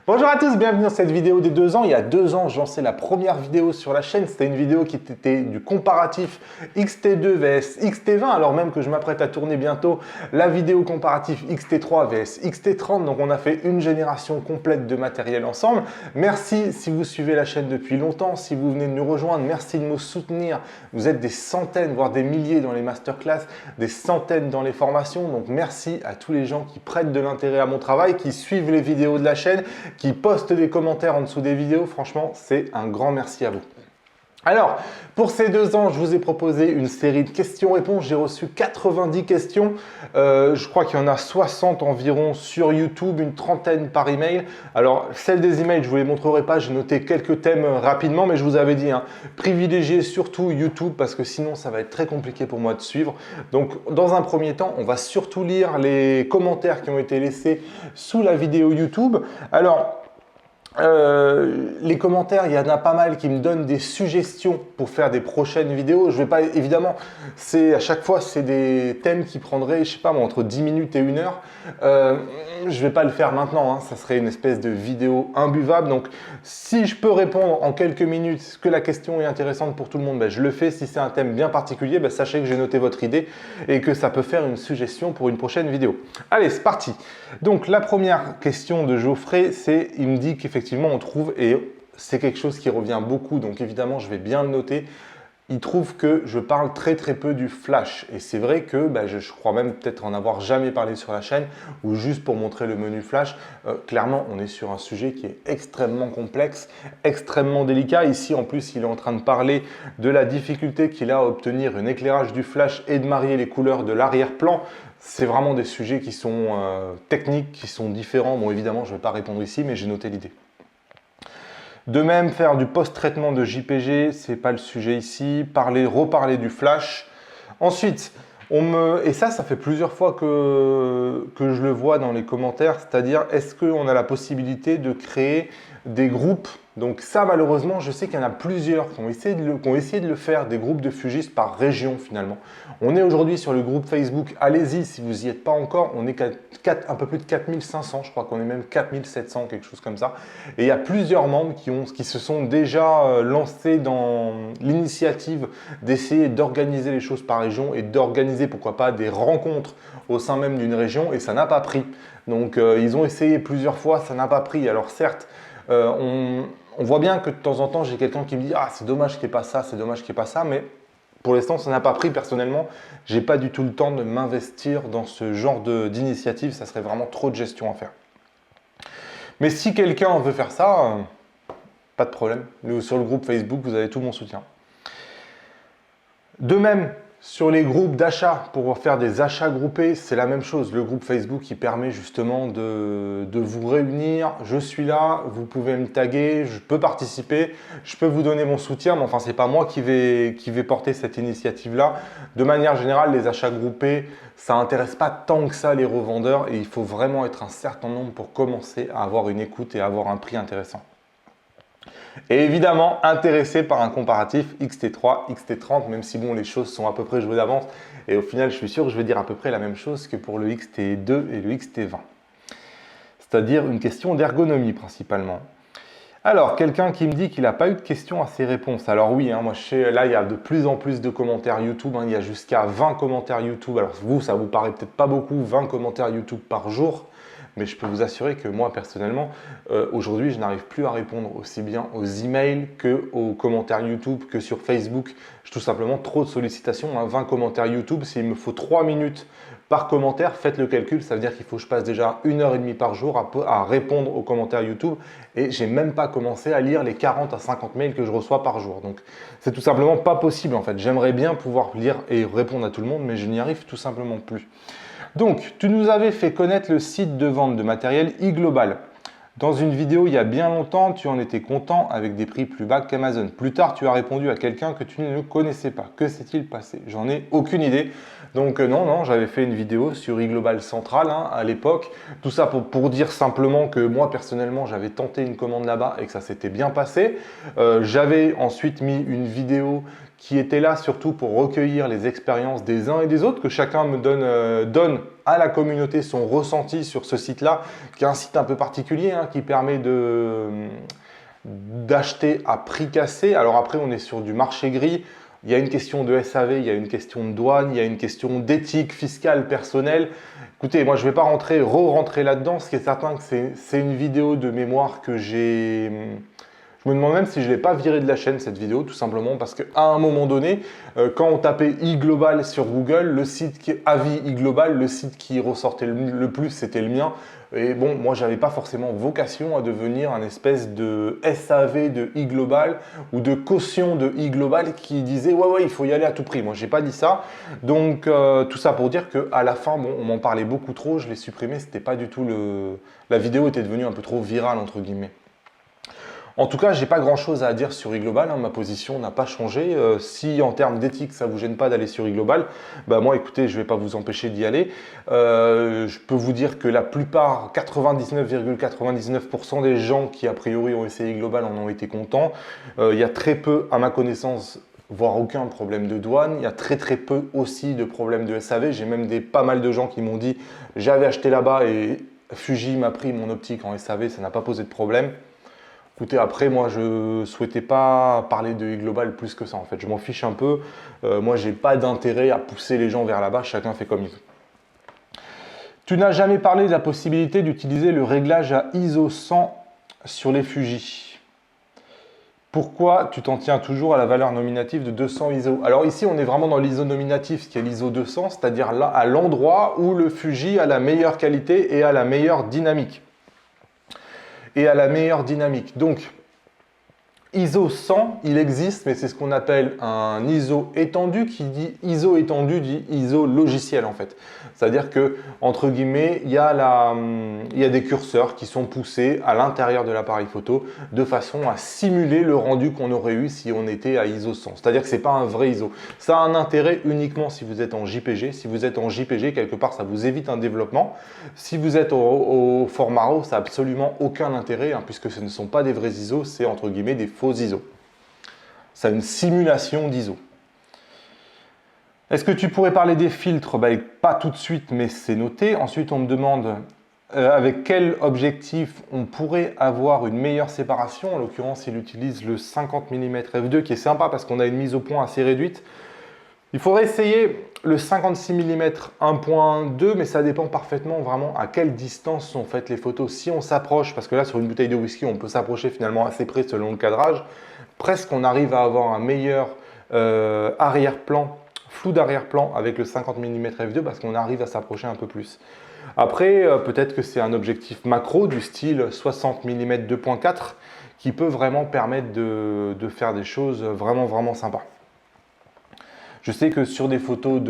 Bonjour à tous, bienvenue dans cette vidéo des 2 ans. Il y a 2 ans, je lançais la première vidéo sur la chaîne. C'était une vidéo qui était du comparatif XT2 vs XT20, alors même que je m'apprête à tourner bientôt la vidéo comparatif XT3 vs XT30. Donc on a fait une génération complète de matériel ensemble. Merci si vous suivez la chaîne depuis longtemps, si vous venez de nous rejoindre, merci de nous soutenir. Vous êtes des centaines, voire des milliers dans les masterclass, des centaines dans les formations. Donc merci à tous les gens qui prêtent de l'intérêt à mon travail, qui suivent les vidéos de la chaîne, qui postent des commentaires en dessous des vidéos. Franchement, c'est un grand merci à vous. Alors, pour ces 2 ans, je vous ai proposé une série de questions-réponses. J'ai reçu 90 questions. Je crois qu'il y en a 60 environ sur YouTube, une trentaine par email. Alors, celle des emails, je ne vous les montrerai pas. J'ai noté quelques thèmes rapidement, mais je vous avais dit, privilégiez surtout YouTube parce que sinon, ça va être très compliqué pour moi de suivre. Donc, dans un premier temps, on va surtout lire les commentaires qui ont été laissés sous la vidéo YouTube. Alors, les commentaires, il y en a pas mal qui me donnent des suggestions pour faire des prochaines vidéos. Je vais pas, évidemment, à chaque fois, c'est des thèmes qui prendraient, je sais pas moi, entre 10 minutes et 1 heure. Je vais pas le faire maintenant, ça serait une espèce de vidéo imbuvable. Donc, si je peux répondre en quelques minutes, que la question est intéressante pour tout le monde, je le fais. Si c'est un thème bien particulier, sachez que j'ai noté votre idée et que ça peut faire une suggestion pour une prochaine vidéo. Allez, c'est parti. Donc, la première question de Geoffrey, il me dit qu'effectivement, on trouve, et c'est quelque chose qui revient beaucoup, donc évidemment, je vais bien le noter, il trouve que je parle très peu du flash. Et c'est vrai que je crois même peut-être en avoir jamais parlé sur la chaîne ou juste pour montrer le menu flash. Clairement, on est sur un sujet qui est extrêmement complexe, extrêmement délicat. Ici, en plus, il est en train de parler de la difficulté qu'il a à obtenir un éclairage du flash et de marier les couleurs de l'arrière-plan. C'est vraiment des sujets qui sont techniques, qui sont différents. Bon, évidemment, je ne vais pas répondre ici, mais j'ai noté l'idée. De même, faire du post-traitement de JPG, ce n'est pas le sujet ici. Reparler du flash. Ensuite, et ça fait plusieurs fois que je le vois dans les commentaires, c'est-à-dire est-ce qu'on a la possibilité de créer des groupes? Donc ça, malheureusement, je sais qu'il y en a plusieurs qui ont essayé de le faire, des groupes de Fugis par région finalement. On est aujourd'hui sur le groupe Facebook, allez-y si vous n'y êtes pas encore, on est un peu plus de 4500, je crois qu'on est même 4700, quelque chose comme ça. Et il y a plusieurs membres qui se sont déjà lancés dans l'initiative d'essayer d'organiser les choses par région et d'organiser, pourquoi pas, des rencontres au sein même d'une région, et ça n'a pas pris. Donc ils ont essayé plusieurs fois, ça n'a pas pris. Alors certes, on voit bien que de temps en temps, j'ai quelqu'un qui me dit « Ah, c'est dommage qu'il n'y ait pas ça, c'est dommage qu'il n'y ait pas ça », mais pour l'instant, ça n'a pas pris. Personnellement, je n'ai pas du tout le temps de m'investir dans ce genre d'initiative. Ça serait vraiment trop de gestion à faire. Mais si quelqu'un veut faire ça, pas de problème. Sur le groupe Facebook, vous avez tout mon soutien. De même, sur les groupes d'achat, pour faire des achats groupés, c'est la même chose. Le groupe Facebook qui permet justement de vous réunir. Je suis là, vous pouvez me taguer, je peux participer, je peux vous donner mon soutien, mais enfin, ce n'est pas moi qui vais porter cette initiative-là. De manière générale, les achats groupés, ça n'intéresse pas tant que ça les revendeurs et il faut vraiment être un certain nombre pour commencer à avoir une écoute et à avoir un prix intéressant. Et évidemment, intéressé par un comparatif XT3, XT30, même si bon, les choses sont à peu près jouées d'avance. Et au final, je suis sûr que je vais dire à peu près la même chose que pour le XT2 et le XT20. C'est-à-dire une question d'ergonomie principalement. Alors, quelqu'un qui me dit qu'il n'a pas eu de questions à ses réponses. Alors oui, moi je sais, là il y a de plus en plus de commentaires YouTube. Il y a jusqu'à 20 commentaires YouTube. Alors vous, ça vous paraît peut-être pas beaucoup, 20 commentaires YouTube par jour. Mais je peux vous assurer que moi, personnellement, aujourd'hui, je n'arrive plus à répondre aussi bien aux emails qu'aux commentaires YouTube, que sur Facebook. J'ai tout simplement trop de sollicitations. 20 commentaires YouTube, s'il me faut 3 minutes par commentaire, faites le calcul. Ça veut dire qu'il faut que je passe déjà 1h30 par jour à répondre aux commentaires YouTube. Et je n'ai même pas commencé à lire les 40 à 50 mails que je reçois par jour. Donc, c'est tout simplement pas possible en fait. J'aimerais bien pouvoir lire et répondre à tout le monde, mais je n'y arrive tout simplement plus. Donc, tu nous avais fait connaître le site de vente de matériel iGlobal. Dans une vidéo il y a bien longtemps, tu en étais content avec des prix plus bas qu'Amazon. Plus tard, tu as répondu à quelqu'un que tu ne connaissais pas. Que s'est-il passé? J'en ai aucune idée. Donc non, j'avais fait une vidéo sur iGlobal Central à l'époque. Tout ça pour dire simplement que moi, personnellement, j'avais tenté une commande là-bas et que ça s'était bien passé. J'avais ensuite mis une vidéo qui était là surtout pour recueillir les expériences des uns et des autres, que chacun me donne à la communauté son ressenti sur ce site-là, qui est un site un peu particulier, hein, qui permet d'acheter à prix cassé. Alors après, on est sur du marché gris. Il y a une question de SAV, il y a une question de douane, il y a une question d'éthique fiscale personnelle. Écoutez, moi je ne vais pas rentrer là-dedans. Ce qui est certain, que c'est une vidéo de mémoire que j'ai... Je me demande même si je ne l'ai pas viré de la chaîne, cette vidéo, tout simplement parce qu'à un moment donné, quand on tapait iGlobal sur Google, le site avis iGlobal, le site qui ressortait le plus, c'était le mien. Et bon, moi, j'avais pas forcément vocation à devenir un espèce de SAV de iGlobal ou de caution de iGlobal qui disait ouais, il faut y aller à tout prix. Moi, j'ai pas dit ça. Donc, tout ça pour dire qu'à la fin, bon, on m'en parlait beaucoup trop, je l'ai supprimé. C'était pas du tout la vidéo était devenue un peu trop virale, entre guillemets. En tout cas, j'ai pas grand chose à dire sur iGlobal, hein, ma position n'a pas changé. Si en termes d'éthique, ça vous gêne pas d'aller sur iGlobal, bah moi écoutez, je vais pas vous empêcher d'y aller. Je peux vous dire que la plupart, 99,99% des gens qui a priori ont essayé iGlobal en ont été contents. Il y a très peu, à ma connaissance, voire aucun problème de douane. Il y a très peu aussi de problèmes de SAV. J'ai même pas mal de gens qui m'ont dit j'avais acheté là-bas et Fuji m'a pris mon optique en SAV, ça n'a pas posé de problème. Écoutez, après, moi, je ne souhaitais pas parler de iGlobal plus que ça, en fait. Je m'en fiche un peu. Moi, je n'ai pas d'intérêt à pousser les gens vers là-bas. Chacun fait comme il veut. Tu n'as jamais parlé de la possibilité d'utiliser le réglage à ISO 100 sur les Fuji. Pourquoi tu t'en tiens toujours à la valeur nominative de 200 ISO? Alors ici, on est vraiment dans l'ISO nominatif, qui est l'ISO 200, c'est-à-dire là, à l'endroit où le Fuji a la meilleure qualité et a la meilleure dynamique. Donc, ISO 100, il existe, mais c'est ce qu'on appelle un ISO étendu. Qui dit ISO étendu dit ISO logiciel, en fait. C'est-à-dire que, entre guillemets, il y a des curseurs qui sont poussés à l'intérieur de l'appareil photo de façon à simuler le rendu qu'on aurait eu si on était à ISO 100. C'est-à-dire que ce n'est pas un vrai ISO. Ça a un intérêt uniquement si vous êtes en JPG. Si vous êtes en JPG, quelque part, ça vous évite un développement. Si vous êtes au format RAW, ça n'a absolument aucun intérêt, hein, puisque ce ne sont pas des vrais ISO, c'est entre guillemets des faux ISO. C'est une simulation d'ISO. Est-ce que tu pourrais parler des filtres? Pas tout de suite, mais c'est noté. Ensuite, on me demande avec quel objectif on pourrait avoir une meilleure séparation. En l'occurrence, il utilise le 50 mm f2 qui est sympa parce qu'on a une mise au point assez réduite. Il faudrait essayer le 56 mm 1.2, mais ça dépend parfaitement vraiment à quelle distance sont faites les photos. Si on s'approche, parce que là sur une bouteille de whisky, on peut s'approcher finalement assez près selon le cadrage, presque on arrive à avoir un meilleur arrière-plan, flou d'arrière-plan avec le 50 mm f2 parce qu'on arrive à s'approcher un peu plus. Après, peut-être que c'est un objectif macro du style 60 mm 2.4 qui peut vraiment permettre de faire des choses vraiment sympas. Je sais que sur des photos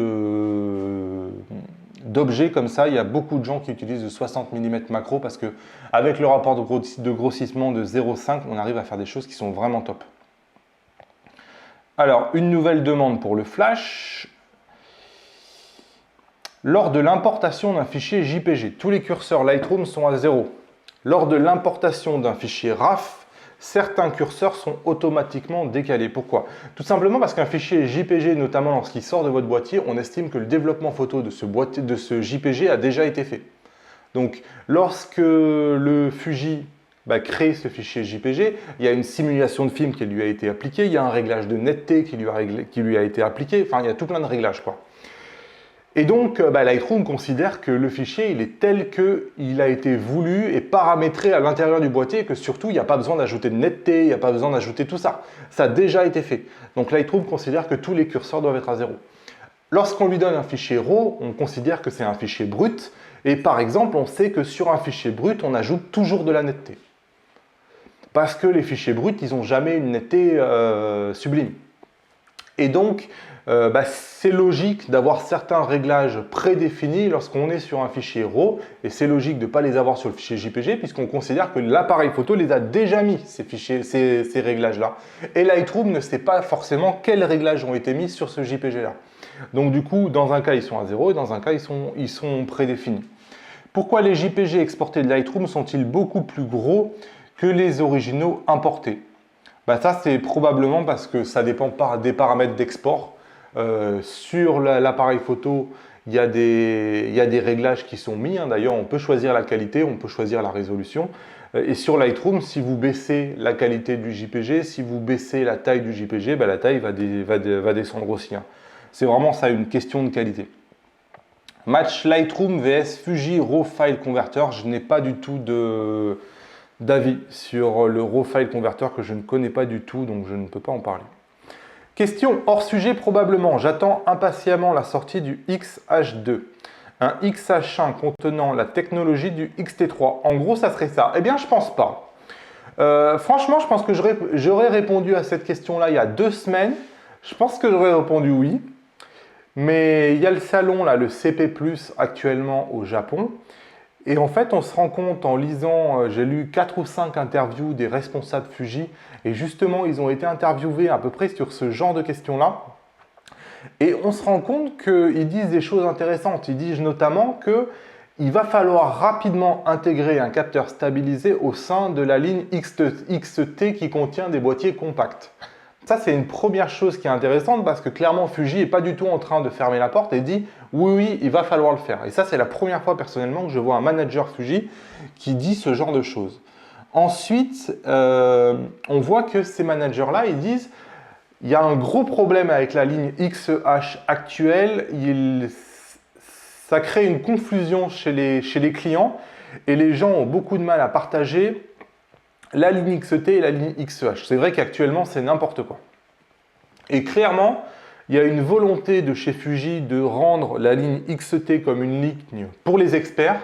d'objets comme ça, il y a beaucoup de gens qui utilisent le 60 mm macro parce qu'avec le rapport de grossissement de 0,5, on arrive à faire des choses qui sont vraiment top. Alors, une nouvelle demande pour le flash. Lors de l'importation d'un fichier JPG, tous les curseurs Lightroom sont à 0. Lors de l'importation d'un fichier RAW, certains curseurs sont automatiquement décalés. Pourquoi? Tout simplement parce qu'un fichier JPG, notamment lorsqu'il sort de votre boîtier, on estime que le développement photo de ce JPG a déjà été fait. Donc, lorsque le Fuji crée ce fichier JPG, il y a une simulation de film qui lui a été appliquée, il y a un réglage de netteté qui lui a été appliqué, enfin, il y a tout plein de réglages, quoi. Et donc, Lightroom considère que le fichier, il est tel qu'il a été voulu et paramétré à l'intérieur du boîtier et que surtout, il n'y a pas besoin d'ajouter de netteté, il n'y a pas besoin d'ajouter tout ça. Ça a déjà été fait. Donc, Lightroom considère que tous les curseurs doivent être à 0. Lorsqu'on lui donne un fichier RAW, on considère que c'est un fichier brut. Et par exemple, on sait que sur un fichier brut, on ajoute toujours de la netteté. Parce que les fichiers bruts, ils n'ont jamais une netteté sublime. Et donc, c'est logique d'avoir certains réglages prédéfinis lorsqu'on est sur un fichier RAW, et c'est logique de ne pas les avoir sur le fichier JPG puisqu'on considère que l'appareil photo les a déjà mis, ces réglages-là. Et Lightroom ne sait pas forcément quels réglages ont été mis sur ce JPG-là. Donc du coup, dans un cas, ils sont à 0 et dans un cas, ils sont prédéfinis. Pourquoi les JPG exportés de Lightroom sont-ils beaucoup plus gros que les originaux importés? Ça, c'est probablement parce que ça dépend des paramètres d'export. Sur l'appareil photo, il y a des réglages qui sont mis. D'ailleurs, on peut choisir la qualité, on peut choisir la résolution. Et sur Lightroom, si vous baissez la qualité du JPG, si vous baissez la taille du JPG, la taille va descendre aussi. C'est vraiment ça, une question de qualité. Match Lightroom vs Fuji RAW File Converter. Je n'ai pas du tout d'avis sur le RAW File Converter que je ne connais pas du tout, donc je ne peux pas en parler. Question hors sujet probablement. J'attends impatiemment la sortie du XH2. Un XH1 contenant la technologie du XT3. En gros, ça serait ça. Eh bien, je pense pas. Franchement, je pense que j'aurais répondu à cette question-là il y a 2 semaines. Je pense que j'aurais répondu oui. Mais il y a le salon, là, le CP+, actuellement au Japon. Et en fait, on se rend compte en lisant, j'ai lu 4 ou 5 interviews des responsables Fuji. Et justement, ils ont été interviewés à peu près sur ce genre de questions-là. Et on se rend compte qu'ils disent des choses intéressantes. Ils disent notamment qu'il va falloir rapidement intégrer un capteur stabilisé au sein de la ligne XT qui contient des boîtiers compacts. Ça, c'est une première chose qui est intéressante parce que clairement, Fuji n'est pas du tout en train de fermer la porte et dit oui, il va falloir le faire. Et ça, c'est la première fois personnellement que je vois un manager Fuji qui dit ce genre de choses. Ensuite, on voit que ces managers-là, ils disent il y a un gros problème avec la ligne XH actuelle. Ça crée une confusion chez les clients et les gens ont beaucoup de mal à partager la ligne XT et la ligne XH. C'est vrai qu'actuellement, c'est n'importe quoi. Et clairement, il y a une volonté de chez Fuji de rendre la ligne XT comme une ligne pour les experts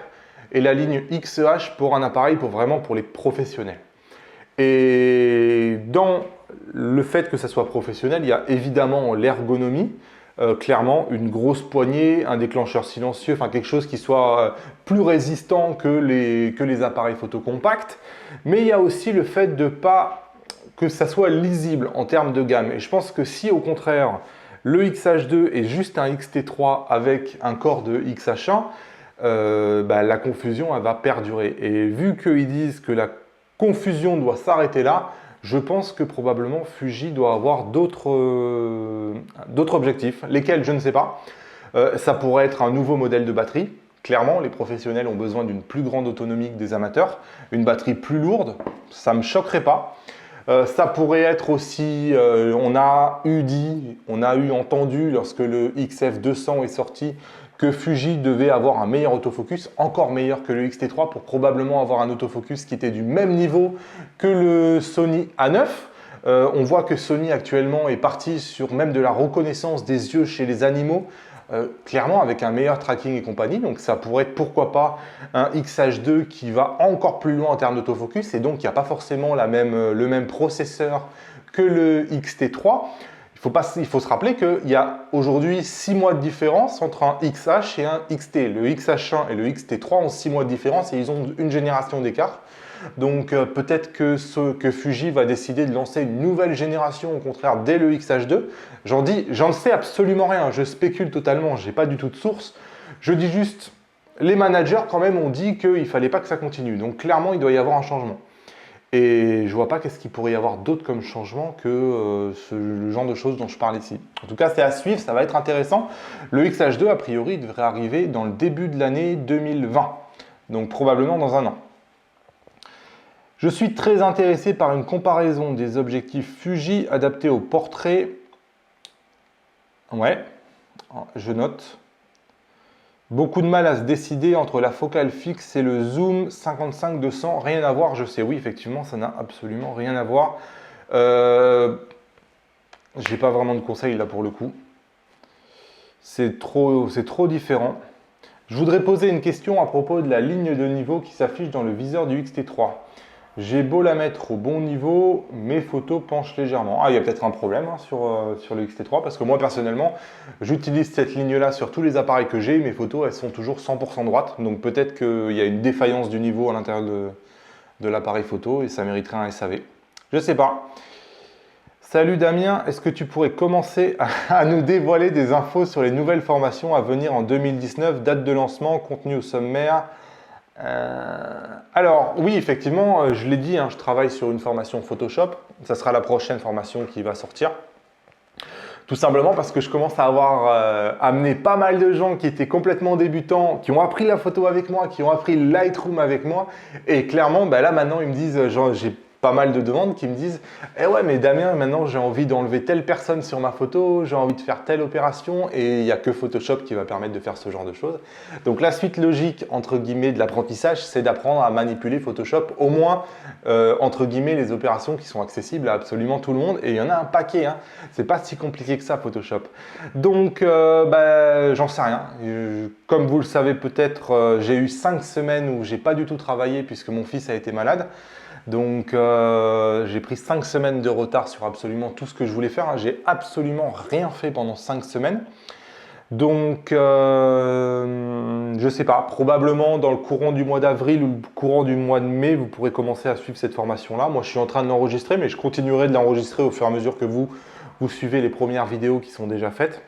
et la ligne XH pour un appareil pour les professionnels. Et dans le fait que ça soit professionnel, il y a évidemment l'ergonomie. Clairement, une grosse poignée, un déclencheur silencieux, enfin quelque chose qui soit plus résistant que les appareils photo compacts. Mais il y a aussi le fait de pas que ça soit lisible en termes de gamme. Et je pense que si au contraire, le XH2 est juste un XT3 avec un corps de XH1, la confusion elle va perdurer. Et vu qu'ils disent que la confusion doit s'arrêter là, je pense que probablement Fuji doit avoir d'autres objectifs, lesquels je ne sais pas. Ça pourrait être un nouveau modèle de batterie. Clairement, les professionnels ont besoin d'une plus grande autonomie que des amateurs. Une batterie plus lourde, ça ne me choquerait pas. Ça pourrait être aussi, on a entendu lorsque le XF200 est sorti que Fuji devait avoir un meilleur autofocus, encore meilleur que le XT3 pour probablement avoir un autofocus qui était du même niveau que le Sony A9. On voit que Sony actuellement est parti sur même de la reconnaissance des yeux chez les animaux, clairement avec un meilleur tracking et compagnie. Donc ça pourrait être pourquoi pas un XH2 qui va encore plus loin en termes d'autofocus et donc il n'y a pas forcément le même processeur que le XT3. Il faut se rappeler qu'il y a aujourd'hui 6 mois de différence entre un XH et un XT. Le XH1 et le XT3 ont 6 mois de différence et ils ont une génération d'écart. Donc peut-être que Fuji va décider de lancer une nouvelle génération, au contraire, dès le XH2. J'en ne sais absolument rien, je spécule totalement, je n'ai pas du tout de source. Je dis juste, les managers quand même ont dit qu'il ne fallait pas que ça continue. Donc clairement, il doit y avoir un changement. Et je vois pas qu'est-ce qu'il pourrait y avoir d'autre comme changement que le genre de choses dont je parle ici. En tout cas, c'est à suivre, ça va être intéressant. Le XH2, a priori, devrait arriver dans le début de l'année 2020. Donc probablement dans un an. Je suis très intéressé par une comparaison des objectifs Fuji adaptés au portrait. Ouais, je note. Beaucoup de mal à se décider entre la focale fixe et le zoom 55-200. Rien à voir, je sais, oui, effectivement, ça n'a absolument rien à voir. J'ai pas vraiment de conseils là pour le coup. C'est trop différent. Je voudrais poser une question à propos de la ligne de niveau qui s'affiche dans le viseur du XT3. J'ai beau la mettre au bon niveau, mes photos penchent légèrement. Ah, il y a peut-être un problème sur le XT3 parce que moi personnellement, j'utilise cette ligne-là sur tous les appareils que j'ai. Mes photos, elles sont toujours 100% droites. Donc peut-être qu'il y a une défaillance du niveau à l'intérieur de l'appareil photo et ça mériterait un SAV. Je ne sais pas. Salut Damien, est-ce que tu pourrais commencer à nous dévoiler des infos sur les nouvelles formations à venir en 2019, date de lancement, contenu au sommaire? Alors oui, effectivement, je l'ai dit, je travaille sur une formation Photoshop. Ça sera la prochaine formation qui va sortir. Tout simplement parce que je commence à avoir amené pas mal de gens qui étaient complètement débutants, qui ont appris la photo avec moi, qui ont appris Lightroom avec moi. Et clairement, bah là maintenant, ils me disent, j'ai pas mal de demandes qui me disent « Eh ouais, mais Damien, maintenant j'ai envie d'enlever telle personne sur ma photo, j'ai envie de faire telle opération et il n'y a que Photoshop qui va permettre de faire ce genre de choses. » Donc la suite logique, entre guillemets, de l'apprentissage, c'est d'apprendre à manipuler Photoshop, au moins, entre guillemets, les opérations qui sont accessibles à absolument tout le monde. Et il y en a un paquet, hein. C'est pas si compliqué que ça, Photoshop. Donc, j'en sais rien. Comme vous le savez peut-être, j'ai eu 5 semaines où j'ai pas du tout travaillé puisque mon fils a été malade. Donc j'ai pris 5 semaines de retard sur absolument tout ce que je voulais faire. J'ai absolument rien fait pendant 5 semaines. Donc je sais pas, probablement dans le courant du mois d'avril ou le courant du mois de mai, vous pourrez commencer à suivre cette formation-là. Moi je suis en train de l'enregistrer, mais je continuerai de l'enregistrer au fur et à mesure que vous suivez les premières vidéos qui sont déjà faites.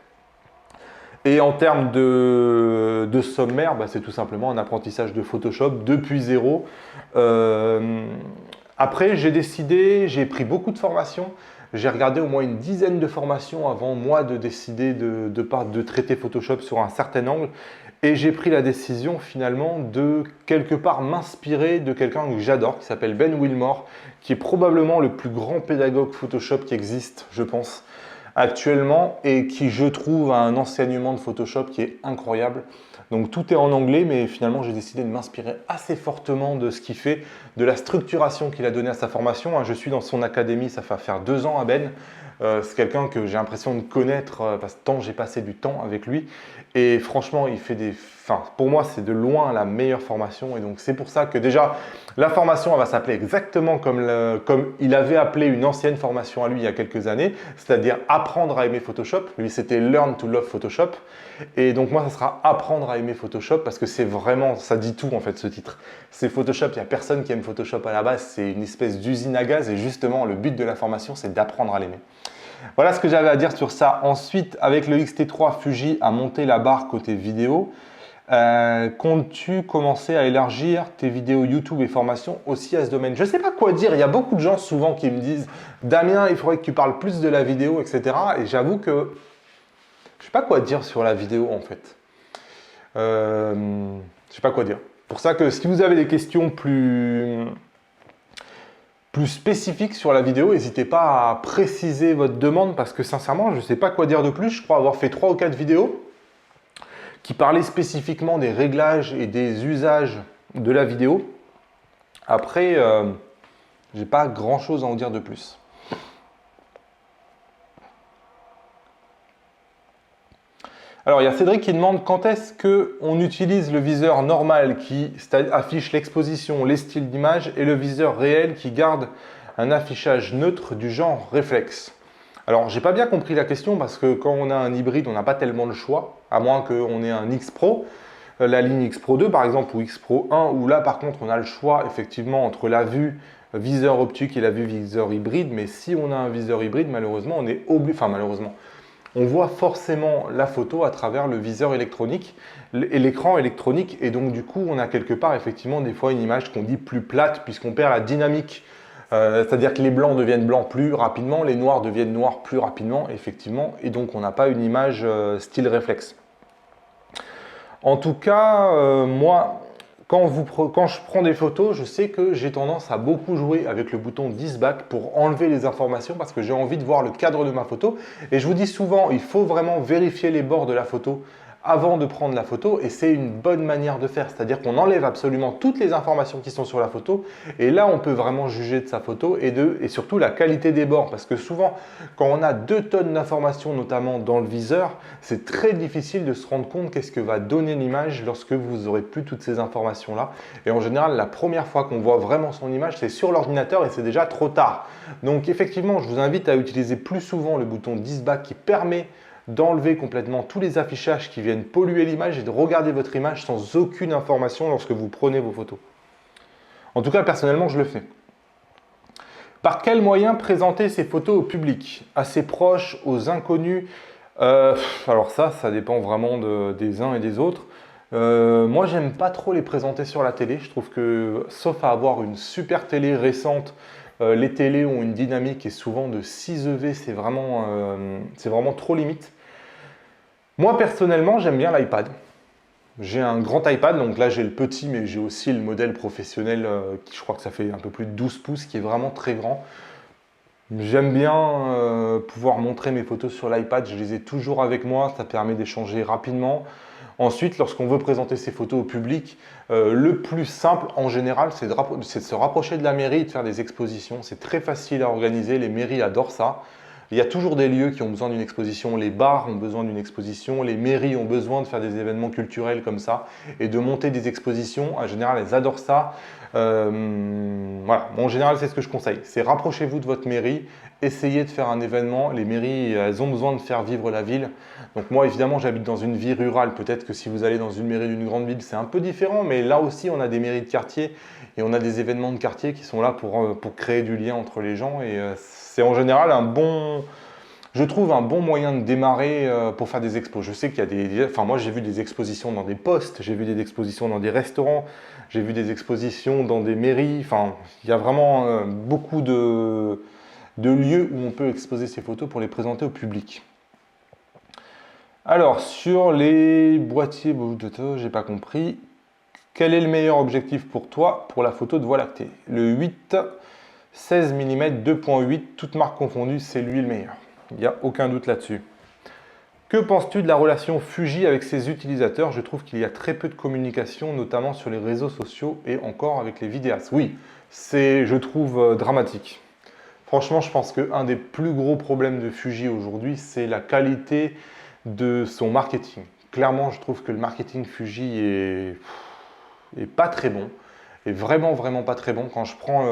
Et en termes de sommaire, c'est tout simplement un apprentissage de Photoshop depuis zéro. Après, j'ai pris beaucoup de formations. J'ai regardé au moins une dizaine de formations avant moi de décider de traiter Photoshop sur un certain angle. Et j'ai pris la décision finalement de quelque part m'inspirer de quelqu'un que j'adore, qui s'appelle Ben Wilmore, qui est probablement le plus grand pédagogue Photoshop qui existe, je pense, actuellement, et qui, je trouve, a un enseignement de Photoshop qui est incroyable. Donc tout est en anglais, mais finalement j'ai décidé de m'inspirer assez fortement de ce qu'il fait, de la structuration qu'il a donnée à sa formation. Je suis dans son académie, ça va faire 2 ans à Ben. C'est quelqu'un que j'ai l'impression de connaître parce que tant j'ai passé du temps avec lui. Et franchement, il fait pour moi, c'est de loin la meilleure formation. Et donc c'est pour ça que déjà, la formation elle va s'appeler exactement comme il avait appelé une ancienne formation à lui il y a quelques années, c'est-à-dire apprendre à aimer Photoshop. Lui, c'était Learn to Love Photoshop. Et donc moi, ça sera apprendre à aimer Photoshop parce que c'est vraiment, ça dit tout en fait ce titre. C'est Photoshop, il n'y a personne qui aime Photoshop à la base, c'est une espèce d'usine à gaz et justement le but de la formation, c'est d'apprendre à l'aimer. Voilà ce que j'avais à dire sur ça. Ensuite, avec le X-T3, Fuji a monté la barre côté vidéo. Comptes-tu commencer à élargir tes vidéos YouTube et formations aussi à ce domaine? Je ne sais pas quoi dire. Il y a beaucoup de gens souvent qui me disent « Damien, il faudrait que tu parles plus de la vidéo, etc. » Et j'avoue que je ne sais pas quoi dire sur la vidéo en fait. Je ne sais pas quoi dire. Pour ça que si vous avez des questions plus spécifiques sur la vidéo, n'hésitez pas à préciser votre demande parce que sincèrement, je ne sais pas quoi dire de plus. Je crois avoir fait 3 ou 4 vidéos qui parlaient spécifiquement des réglages et des usages de la vidéo. Après, je n'ai pas grand chose à en dire de plus. Alors, il y a Cédric qui demande quand est-ce qu'on utilise le viseur normal qui affiche l'exposition, les styles d'image et le viseur réel qui garde un affichage neutre du genre réflexe. Alors, j'ai pas bien compris la question parce que quand on a un hybride, on n'a pas tellement le choix, à moins qu'on ait un X Pro, la ligne X Pro 2 par exemple ou X Pro 1, où là par contre on a le choix effectivement entre la vue viseur optique et la vue viseur hybride, mais si on a un viseur hybride, malheureusement, on est obligé, on voit forcément la photo à travers le viseur électronique et l'écran électronique. Et donc, du coup, on a quelque part, effectivement, des fois une image qu'on dit plus plate puisqu'on perd la dynamique. C'est-à-dire que les blancs deviennent blancs plus rapidement, les noirs deviennent noirs plus rapidement, effectivement. Et donc, on n'a pas une image style réflexe. En tout cas, moi, quand je prends des photos, je sais que j'ai tendance à beaucoup jouer avec le bouton This Back pour enlever les informations parce que j'ai envie de voir le cadre de ma photo. Et je vous dis souvent, il faut vraiment vérifier les bords de la photo avant de prendre la photo et c'est une bonne manière de faire. C'est-à-dire qu'on enlève absolument toutes les informations qui sont sur la photo et là, on peut vraiment juger de sa photo et surtout la qualité des bords. Parce que souvent, quand on a 2 tonnes d'informations, notamment dans le viseur, c'est très difficile de se rendre compte qu'est-ce que va donner l'image lorsque vous n'aurez plus toutes ces informations-là. Et en général, la première fois qu'on voit vraiment son image, c'est sur l'ordinateur et c'est déjà trop tard. Donc effectivement, je vous invite à utiliser plus souvent le bouton This Back qui permet d'enlever complètement tous les affichages qui viennent polluer l'image et de regarder votre image sans aucune information lorsque vous prenez vos photos. En tout cas, personnellement, je le fais. Par quel moyen présenter ces photos au public? À ses proches, aux inconnus? Alors ça dépend vraiment des uns et des autres. Moi, j'aime pas trop les présenter sur la télé. Je trouve que, sauf à avoir une super télé récente, Les télés ont une dynamique et souvent de 6 EV, c'est vraiment trop limite. Moi, personnellement, j'aime bien l'iPad. J'ai un grand iPad, donc là j'ai le petit, mais j'ai aussi le modèle professionnel qui je crois que ça fait un peu plus de 12 pouces, qui est vraiment très grand. J'aime bien pouvoir montrer mes photos sur l'iPad, je les ai toujours avec moi, ça permet d'échanger rapidement. Ensuite, lorsqu'on veut présenter ses photos au public, le plus simple en général, c'est de se rapprocher de la mairie et de faire des expositions. C'est très facile à organiser, les mairies adorent ça. Il y a toujours des lieux qui ont besoin d'une exposition, les bars ont besoin d'une exposition, les mairies ont besoin de faire des événements culturels comme ça et de monter des expositions. En général, elles adorent ça. Voilà, en général, c'est ce que je conseille. C'est rapprochez-vous de votre mairie, essayez de faire un événement. Les mairies, elles ont besoin de faire vivre la ville. Donc moi, évidemment, j'habite dans une ville rurale. Peut-être que si vous allez dans une mairie d'une grande ville, c'est un peu différent. Mais là aussi, on a des mairies de quartier et on a des événements de quartier qui sont là pour créer du lien entre les gens. Et c'est en général je trouve un bon moyen de démarrer pour faire des expos. Je sais qu'il y a enfin moi j'ai vu des expositions dans des postes, j'ai vu des expositions dans des restaurants, j'ai vu des expositions dans des mairies. Enfin, il y a vraiment beaucoup de lieux où on peut exposer ses photos pour les présenter au public. Alors, sur les boîtiers, j'ai pas compris. Quel est le meilleur objectif pour toi pour la photo de Voie lactée? Le 8 16 mm 2.8, toutes marques confondues, c'est lui le meilleur. Il n'y a aucun doute là-dessus. Que penses-tu de la relation Fuji avec ses utilisateurs? Je trouve qu'il y a très peu de communication, notamment sur les réseaux sociaux et encore avec les vidéastes. Oui, c'est, je trouve, dramatique. Franchement, je pense qu'un des plus gros problèmes de Fuji aujourd'hui, c'est la qualité de son marketing. Clairement, je trouve que le marketing Fuji est pas très bon. Est vraiment pas très bon. Quand je prends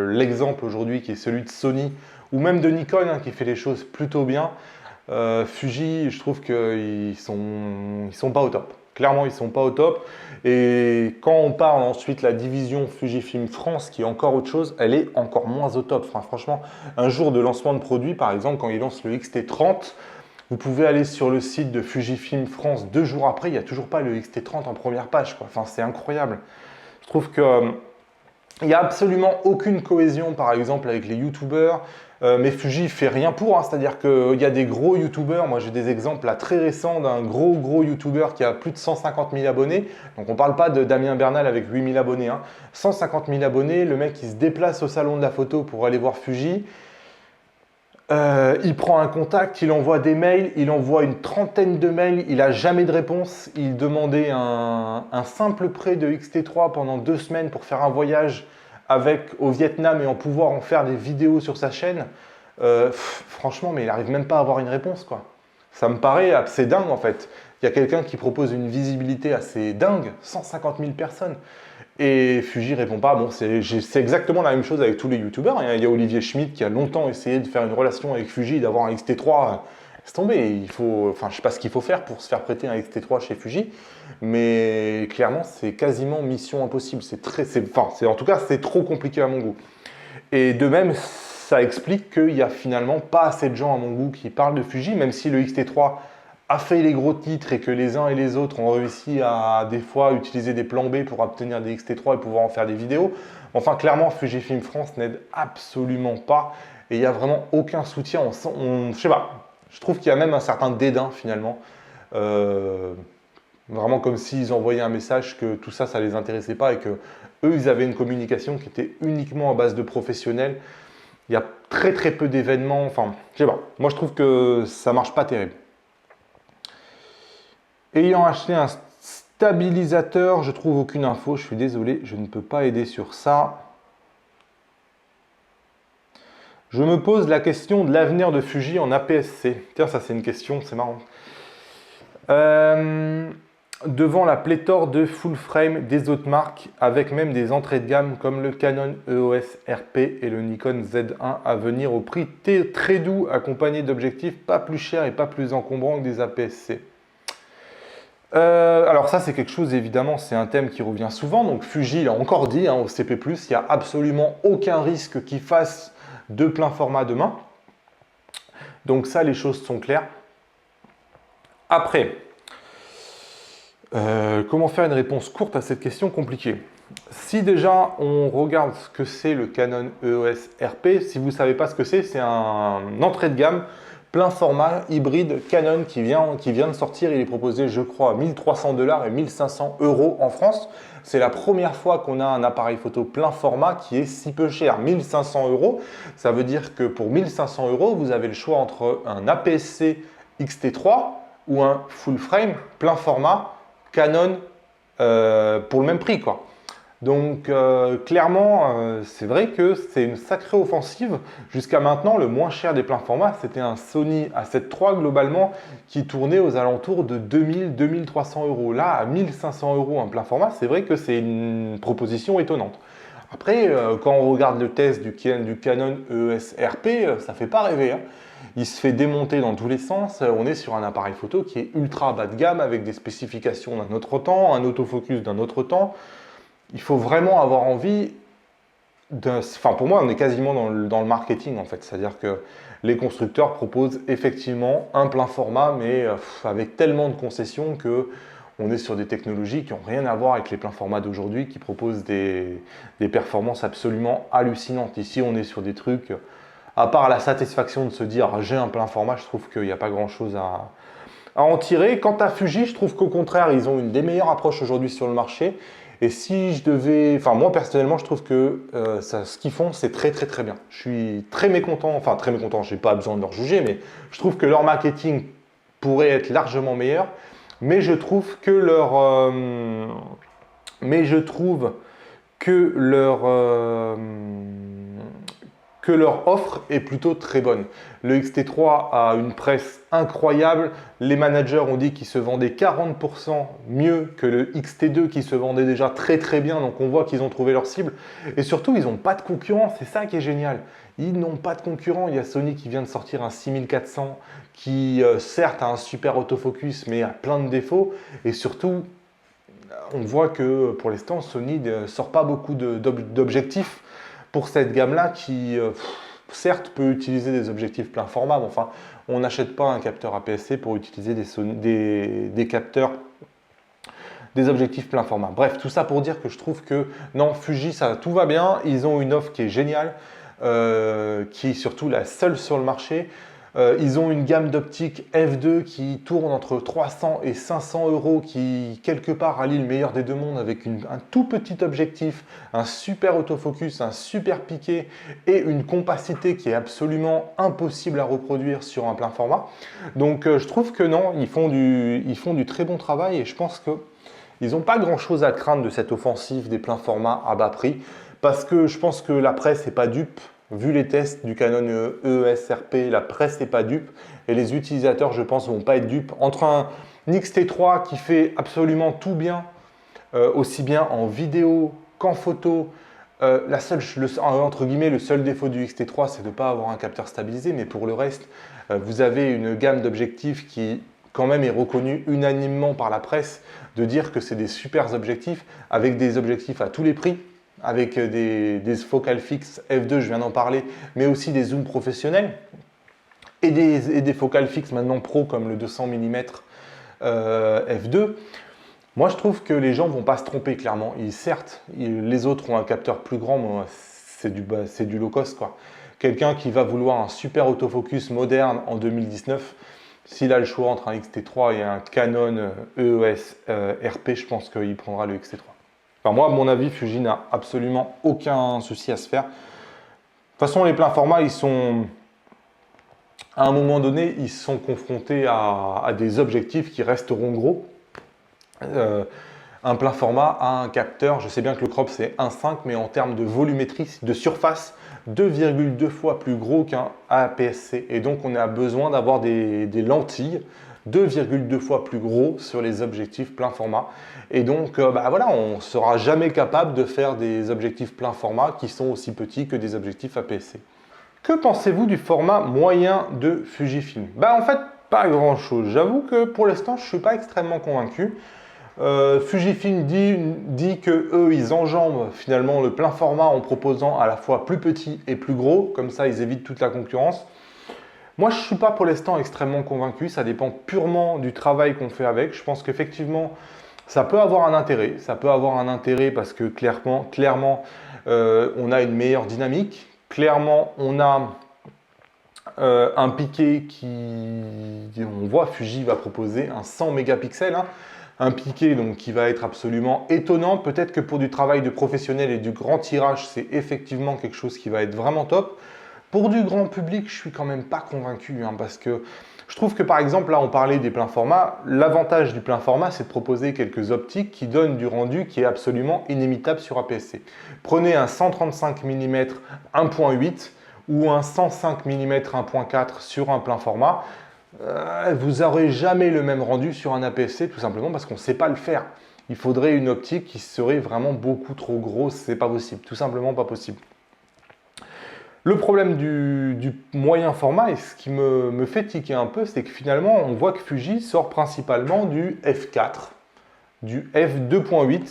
l'exemple aujourd'hui qui est celui de Sony ou même de Nikon qui fait les choses plutôt bien, Fuji, je trouve qu'ils sont pas au top. Clairement, ils sont pas au top. Et quand on parle ensuite la division Fujifilm France, qui est encore autre chose, elle est encore moins au top. Enfin, franchement, un jour de lancement de produit, par exemple, quand ils lancent le XT30, vous pouvez aller sur le site de Fujifilm France 2 jours après, il n'y a toujours pas le XT30 en première page, quoi. Enfin, c'est incroyable. Je trouve que il n'y a absolument aucune cohésion, par exemple, avec les youtubeurs. Mais Fuji ne fait rien pour, hein. C'est-à-dire qu'il y a des gros youtubeurs. Moi, j'ai des exemples là, très récents d'un gros youtubeur qui a plus de 150 000 abonnés. Donc, on ne parle pas de Damien Bernal avec 8 000 abonnés. Hein. 150 000 abonnés, le mec, il se déplace au salon de la photo pour aller voir Fuji. Il prend un contact, il envoie des mails, il envoie une trentaine de mails, il n'a jamais de réponse. Il demandait un simple prêt de XT3 pendant 2 semaines pour faire un voyage au Vietnam et en pouvoir en faire des vidéos sur sa chaîne. Franchement, mais il n'arrive même pas à avoir une réponse, quoi. Ça me paraît assez dingue en fait. Il y a quelqu'un qui propose une visibilité assez dingue, 150 000 personnes. Et Fuji répond pas. Bon, c'est exactement la même chose avec tous les youtubeurs. Il y a Olivier Schmitt qui a longtemps essayé de faire une relation avec Fuji, d'avoir un XT3. Laisse tomber. Enfin, je sais pas ce qu'il faut faire pour se faire prêter un XT3 chez Fuji, mais clairement, c'est quasiment mission impossible. En tout cas, c'est trop compliqué à mon goût. Et de même, ça explique qu'il n'y a finalement pas assez de gens à mon goût qui parlent de Fuji, même si le XT3 a fait les gros titres et que les uns et les autres ont réussi à des fois utiliser des plans B pour obtenir des XT3 et pouvoir en faire des vidéos. Enfin, clairement, Fujifilm France n'aide absolument pas et il n'y a vraiment aucun soutien. Je sais pas, je trouve qu'il y a même un certain dédain finalement. Vraiment comme s'ils envoyaient un message que tout ça, ça les intéressait pas et que eux, ils avaient une communication qui était uniquement à base de professionnels. Il y a très peu d'événements. Enfin, je sais pas. Moi, je trouve que ça marche pas terrible. Ayant acheté un stabilisateur, je trouve aucune info. Je suis désolé, je ne peux pas aider sur ça. Je me pose la question de l'avenir de Fuji en APS-C. Tiens, ça c'est une question, c'est marrant. Devant la pléthore de full frame des autres marques, avec même des entrées de gamme comme le Canon EOS RP et le Nikon Z1 à venir au prix très doux, accompagné d'objectifs pas plus chers et pas plus encombrants que des APS-C. Alors ça c'est quelque chose évidemment, c'est un thème qui revient souvent. Donc Fuji l'a encore dit au CP+, il n'y a absolument aucun risque qu'il fasse de plein format demain. Donc ça, les choses sont claires. Après, comment faire une réponse courte à cette question compliquée? Si déjà on regarde ce que c'est le Canon EOS RP, si vous ne savez pas ce que c'est un entrée de gamme plein format hybride Canon qui vient de sortir. Il est proposé, je crois, à 1300 $ et 1500 € en France. C'est la première fois qu'on a un appareil photo plein format qui est si peu cher, 1500 €. Ça veut dire que pour 1500 €, vous avez le choix entre un APS-C X-T3 ou un full frame plein format Canon pour le même prix, quoi. Donc clairement, c'est vrai que c'est une sacrée offensive. Jusqu'à maintenant, le moins cher des pleins formats, c'était un Sony A7 III globalement qui tournait aux alentours de 2000-2300 €. Là, à 1500 € un plein format, c'est vrai que c'est une proposition étonnante. Après, quand on regarde le test du Canon EOS RP, ça ne fait pas rêver, hein. Il se fait démonter dans tous les sens. On est sur un appareil photo qui est ultra bas de gamme avec des spécifications d'un autre temps, un autofocus d'un autre temps. Il faut vraiment avoir envie Enfin, pour moi, on est quasiment dans le marketing, en fait. C'est-à-dire que les constructeurs proposent effectivement un plein format, mais avec tellement de concessions que on est sur des technologies qui n'ont rien à voir avec les pleins formats d'aujourd'hui, qui proposent des performances absolument hallucinantes. Ici, on est sur des trucs, à part la satisfaction de se dire « j'ai un plein format », je trouve qu'il n'y a pas grand-chose à en tirer. Quant à Fuji, je trouve qu'au contraire, ils ont une des meilleures approches aujourd'hui sur le marché. Et si je devais... Enfin, moi, personnellement, je trouve que ce qu'ils font, c'est très, très, très bien. Je suis très mécontent, enfin, très mécontent, je n'ai pas besoin de leur juger, mais je trouve que leur marketing pourrait être largement meilleur. Mais je trouve que leur offre est plutôt très bonne. Le X-T3 a une presse incroyable. Les managers ont dit qu'il se vendait 40% mieux que le X-T2 qui se vendait déjà très très bien. Donc on voit qu'ils ont trouvé leur cible. Et surtout, ils n'ont pas de concurrent. C'est ça qui est génial. Ils n'ont pas de concurrent. Il y a Sony qui vient de sortir un 6400 qui certes a un super autofocus mais a plein de défauts. Et surtout, on voit que pour l'instant, Sony ne sort pas beaucoup d'objectifs pour cette gamme-là qui, certes, peut utiliser des objectifs plein format, mais enfin, on n'achète pas un capteur APS-C pour utiliser des capteurs, des objectifs plein format. Bref, tout ça pour dire que je trouve que, non, Fuji, ça, tout va bien. Ils ont une offre qui est géniale, qui est surtout la seule sur le marché. Ils ont une gamme d'optiques f2 qui tourne entre 300 et 500 €, qui quelque part allie le meilleur des deux mondes avec un tout petit objectif, un super autofocus, un super piqué et une compacité qui est absolument impossible à reproduire sur un plein format. Donc je trouve que non, ils font du très bon travail et je pense qu'ils n'ont pas grand chose à craindre de cette offensive des pleins formats à bas prix parce que je pense que la presse n'est pas dupe. Vu les tests du Canon EOS RP, la presse n'est pas dupe et les utilisateurs, je pense, ne vont pas être dupes. Entre un X-T3 qui fait absolument tout bien, aussi bien en vidéo qu'en photo, entre guillemets, le seul défaut du X-T3, c'est de ne pas avoir un capteur stabilisé, mais pour le reste, vous avez une gamme d'objectifs qui, quand même, est reconnue unanimement par la presse, de dire que c'est des super objectifs, avec des objectifs à tous les prix, avec des focales fixes f2, je viens d'en parler, mais aussi des zooms professionnels et des focales fixes maintenant pro comme le 200 mm f2. Moi, je trouve que les gens ne vont pas se tromper clairement. Certes, les autres ont un capteur plus grand, mais c'est du low cost, quoi. Quelqu'un qui va vouloir un super autofocus moderne en 2019, s'il a le choix entre un X-T3 et un Canon EOS RP, je pense qu'il prendra le X-T3. Enfin, moi, à mon avis, Fuji n'a absolument aucun souci à se faire. De toute façon, les pleins formats, ils sont, à un moment donné, ils sont confrontés à des objectifs qui resteront gros. Un plein format a un capteur, je sais bien que le crop c'est 1.5, mais en termes de volumétrie, de surface, 2,2 fois plus gros qu'un APS-C. Et donc, on a besoin d'avoir des lentilles 2,2 fois plus gros sur les objectifs plein format. Et donc, voilà, on ne sera jamais capable de faire des objectifs plein format qui sont aussi petits que des objectifs APS-C. Que pensez-vous du format moyen de Fujifilm? En fait, pas grand-chose. J'avoue que pour l'instant, je ne suis pas extrêmement convaincu. Fujifilm dit que eux, ils enjambent finalement le plein format en proposant à la fois plus petit et plus gros. Comme ça, ils évitent toute la concurrence. Moi, je ne suis pas pour l'instant extrêmement convaincu. Ça dépend purement du travail qu'on fait avec. Je pense qu'effectivement, Ça peut avoir un intérêt. Ça peut avoir un intérêt parce que clairement on a une meilleure dynamique. Clairement, on a un piqué on voit Fuji va proposer un 100 mégapixels. Hein. Un piqué donc, qui va être absolument étonnant. Peut-être que pour du travail de professionnel et du grand tirage, c'est effectivement quelque chose qui va être vraiment top. Pour du grand public, je suis quand même pas convaincu hein, parce que je trouve que par exemple, là on parlait des pleins formats. L'avantage du plein format, c'est de proposer quelques optiques qui donnent du rendu qui est absolument inimitable sur APS-C. Prenez un 135 mm 1.8 ou un 105 mm 1.4 sur un plein format. Vous n'aurez jamais le même rendu sur un APS-C tout simplement parce qu'on ne sait pas le faire. Il faudrait une optique qui serait vraiment beaucoup trop grosse, c'est pas possible, tout simplement pas possible. Le problème du moyen format et ce qui me fait tiquer un peu, c'est que finalement on voit que Fuji sort principalement du f4, du f2.8. Je ne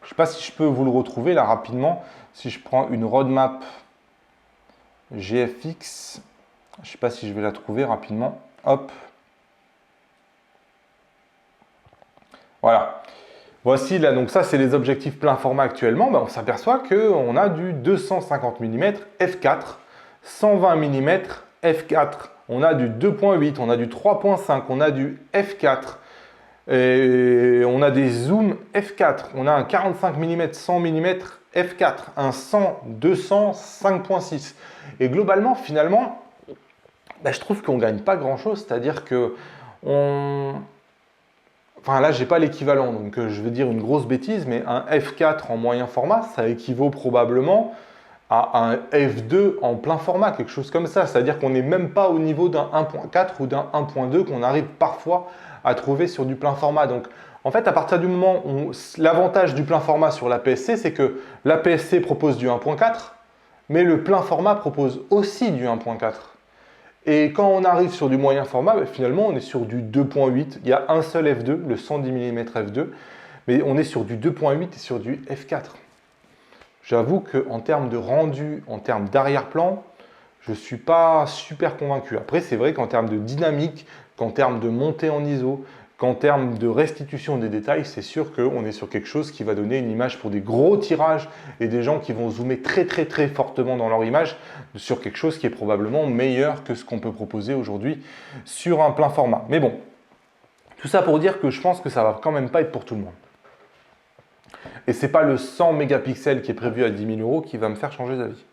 sais pas si je peux vous le retrouver là rapidement. Si je prends une roadmap GFX, je ne sais pas si je vais la trouver rapidement. Hop. Voilà. Voici là, donc ça c'est les objectifs plein format actuellement. On s'aperçoit qu'on a du 250 mm f4, 120 mm f4, on a du 2.8, on a du 3.5, on a du f4, et on a des zooms f4, on a un 45 mm 100 mm f4, un 100 200 5.6. Et globalement, finalement, je trouve qu'on ne gagne pas grand-chose, c'est-à-dire que Enfin là, j'ai pas l'équivalent, donc je vais dire une grosse bêtise, mais un f4 en moyen format, ça équivaut probablement à un f2 en plein format, quelque chose comme ça. C'est-à-dire qu'on n'est même pas au niveau d'un 1.4 ou d'un 1.2 qu'on arrive parfois à trouver sur du plein format. Donc en fait, à partir du moment où l'avantage du plein format sur l'APS-C, c'est que l'APS-C propose du 1.4, mais le plein format propose aussi du 1.4. Et quand on arrive sur du moyen format, finalement, on est sur du 2.8. Il y a un seul f2, le 110 mm f2, mais on est sur du 2.8 et sur du f4. J'avoue qu'en termes de rendu, en termes d'arrière-plan, je ne suis pas super convaincu. Après, c'est vrai qu'en termes de dynamique, qu'en termes de montée en ISO, qu'en termes de restitution des détails, c'est sûr qu'on est sur quelque chose qui va donner une image pour des gros tirages et des gens qui vont zoomer très fortement dans leur image sur quelque chose qui est probablement meilleur que ce qu'on peut proposer aujourd'hui sur un plein format. Mais bon, tout ça pour dire que je pense que ça va quand même pas être pour tout le monde. Et c'est pas le 100 mégapixels qui est prévu à 10 000 € qui va me faire changer d'avis.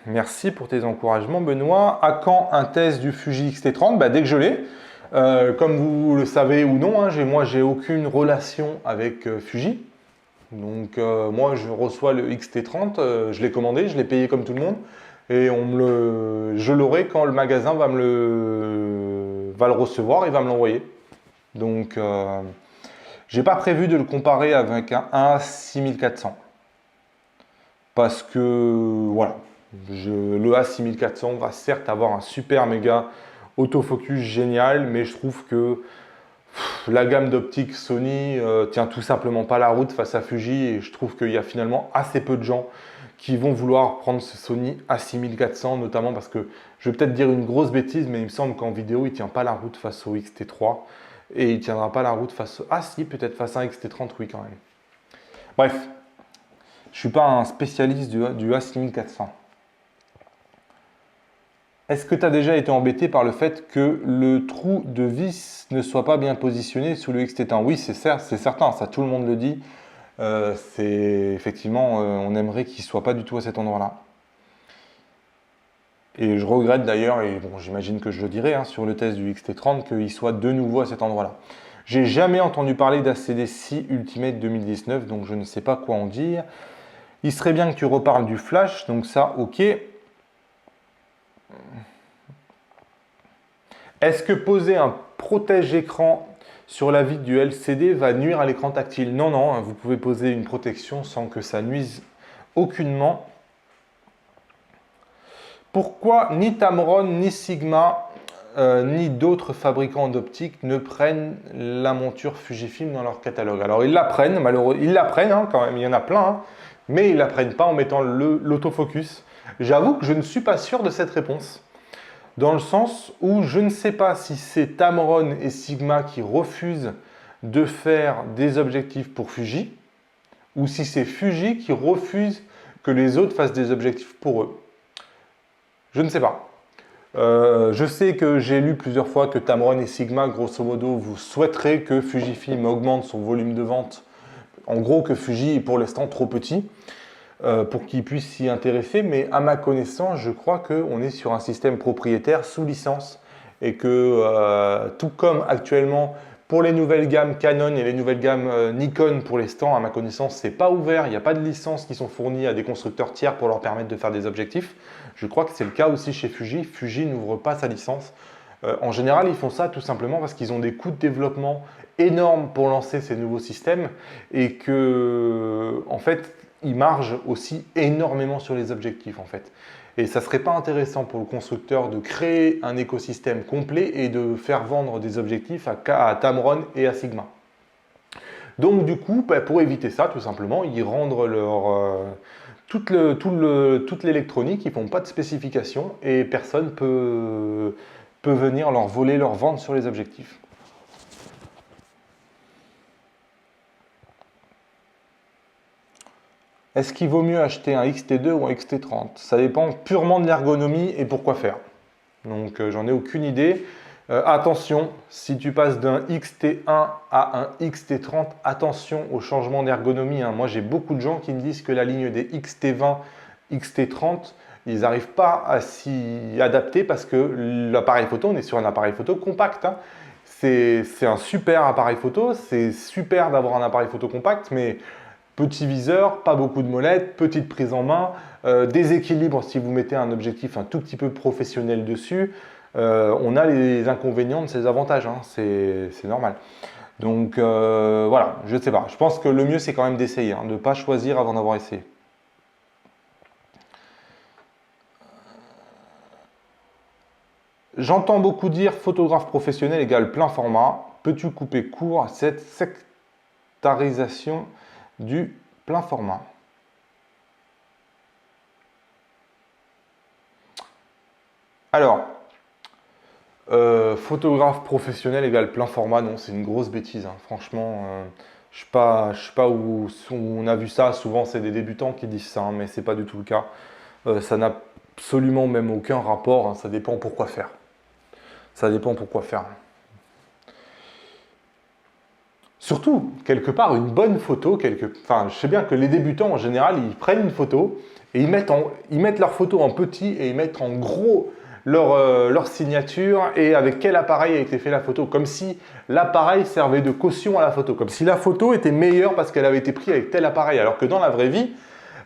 Merci pour tes encouragements, Benoît. À quand un test du Fuji X-T30? Dès que je l'ai. Comme vous le savez ou non, moi, j'ai aucune relation avec Fuji. Donc, moi, je reçois le X-T30, je l'ai commandé, je l'ai payé comme tout le monde. Et je l'aurai quand le magasin va le recevoir et va me l'envoyer. Donc, j'ai pas prévu de le comparer avec un A6400. Parce que, voilà. Le A6400 va certes avoir un super méga autofocus génial, mais je trouve que la gamme d'optique Sony tient tout simplement pas la route face à Fuji et je trouve qu'il y a finalement assez peu de gens qui vont vouloir prendre ce Sony A6400, notamment parce que je vais peut-être dire une grosse bêtise, mais il me semble qu'en vidéo il tient pas la route face au XT3 et il tiendra pas la route face au... Ah si, peut-être face à un XT30, oui quand même. Bref, je suis pas un spécialiste du A6400. Est-ce que tu as déjà été embêté par le fait que le trou de vis ne soit pas bien positionné sous le XT1? Oui, c'est certain, ça tout le monde le dit. Effectivement, on aimerait qu'il ne soit pas du tout à cet endroit-là. Et je regrette d'ailleurs, et bon, j'imagine que je le dirai sur le test du XT30, qu'il soit de nouveau à cet endroit-là. J'ai jamais entendu parler d'ACDC Ultimate 2019, donc je ne sais pas quoi en dire. Il serait bien que tu reparles du flash, donc ça, ok. Est-ce que poser un protège-écran sur la vitre du LCD va nuire à l'écran tactile? Non, non, vous pouvez poser une protection sans que ça nuise aucunement. Pourquoi ni Tamron, ni Sigma, ni d'autres fabricants d'optique ne prennent la monture Fujifilm dans leur catalogue? Alors ils la prennent, malheureusement, ils la prennent quand même, il y en a plein, mais ils ne la prennent pas en mettant l'autofocus. J'avoue que je ne suis pas sûr de cette réponse. dans le sens où je ne sais pas si c'est Tamron et Sigma qui refusent de faire des objectifs pour Fuji, ou si c'est Fuji qui refuse que les autres fassent des objectifs pour eux. Je ne sais pas. Je sais que j'ai lu plusieurs fois que Tamron et Sigma, grosso modo, vous souhaiterez que Fujifilm augmente son volume de vente. En gros, que Fuji est pour l'instant trop petit pour qu'ils puissent s'y intéresser. Mais à ma connaissance, je crois qu'on est sur un système propriétaire sous licence et que tout comme actuellement pour les nouvelles gammes Canon et les nouvelles gammes Nikon, pour l'instant, à ma connaissance, c'est pas ouvert. Il n'y a pas de licences qui sont fournies à des constructeurs tiers pour leur permettre de faire des objectifs. Je crois que c'est le cas aussi chez Fuji. Fuji n'ouvre pas sa licence. En général, ils font ça tout simplement parce qu'ils ont des coûts de développement énormes pour lancer ces nouveaux systèmes et que, en fait, ils margent aussi énormément sur les objectifs, en fait. Et ça ne serait pas intéressant pour le constructeur de créer un écosystème complet et de faire vendre des objectifs à Tamron et à Sigma. Donc du coup, pour éviter ça, tout simplement, ils rendent toute l'électronique, ils ne font pas de spécifications et personne peut venir leur voler leur vente sur les objectifs. Est-ce qu'il vaut mieux acheter un XT2 ou un XT30? Ça dépend purement de l'ergonomie et pourquoi faire. Donc j'en ai aucune idée. Attention, si tu passes d'un XT1 à un XT30, attention au changement d'ergonomie. Moi j'ai beaucoup de gens qui me disent que la ligne des XT20, XT30, ils n'arrivent pas à s'y adapter parce que l'appareil photo, on est sur un appareil photo compact. C'est un super appareil photo, c'est super d'avoir un appareil photo compact, mais petit viseur, pas beaucoup de molettes, petite prise en main, déséquilibre si vous mettez un objectif un tout petit peu professionnel dessus. On a les inconvénients de ces avantages, c'est normal. Donc voilà, je ne sais pas. Je pense que le mieux c'est quand même d'essayer, de ne pas choisir avant d'avoir essayé. J'entends beaucoup dire photographe professionnel égale plein format. Peux-tu couper court à cette sectarisation du plein format? Alors, photographe professionnel égale plein format, non, c'est une grosse bêtise. Franchement, je ne sais pas où on a vu ça. Souvent, c'est des débutants qui disent ça, mais ce n'est pas du tout le cas. Ça n'a absolument même aucun rapport. Ça dépend pourquoi faire. Ça dépend pourquoi faire. Surtout, quelque part, une bonne photo, enfin, je sais bien que les débutants, en général, ils prennent une photo et ils mettent leur photo en petit et ils mettent en gros leur signature et avec quel appareil a été fait la photo. Comme si l'appareil servait de caution à la photo. Comme si la photo était meilleure parce qu'elle avait été prise avec tel appareil. Alors que dans la vraie vie,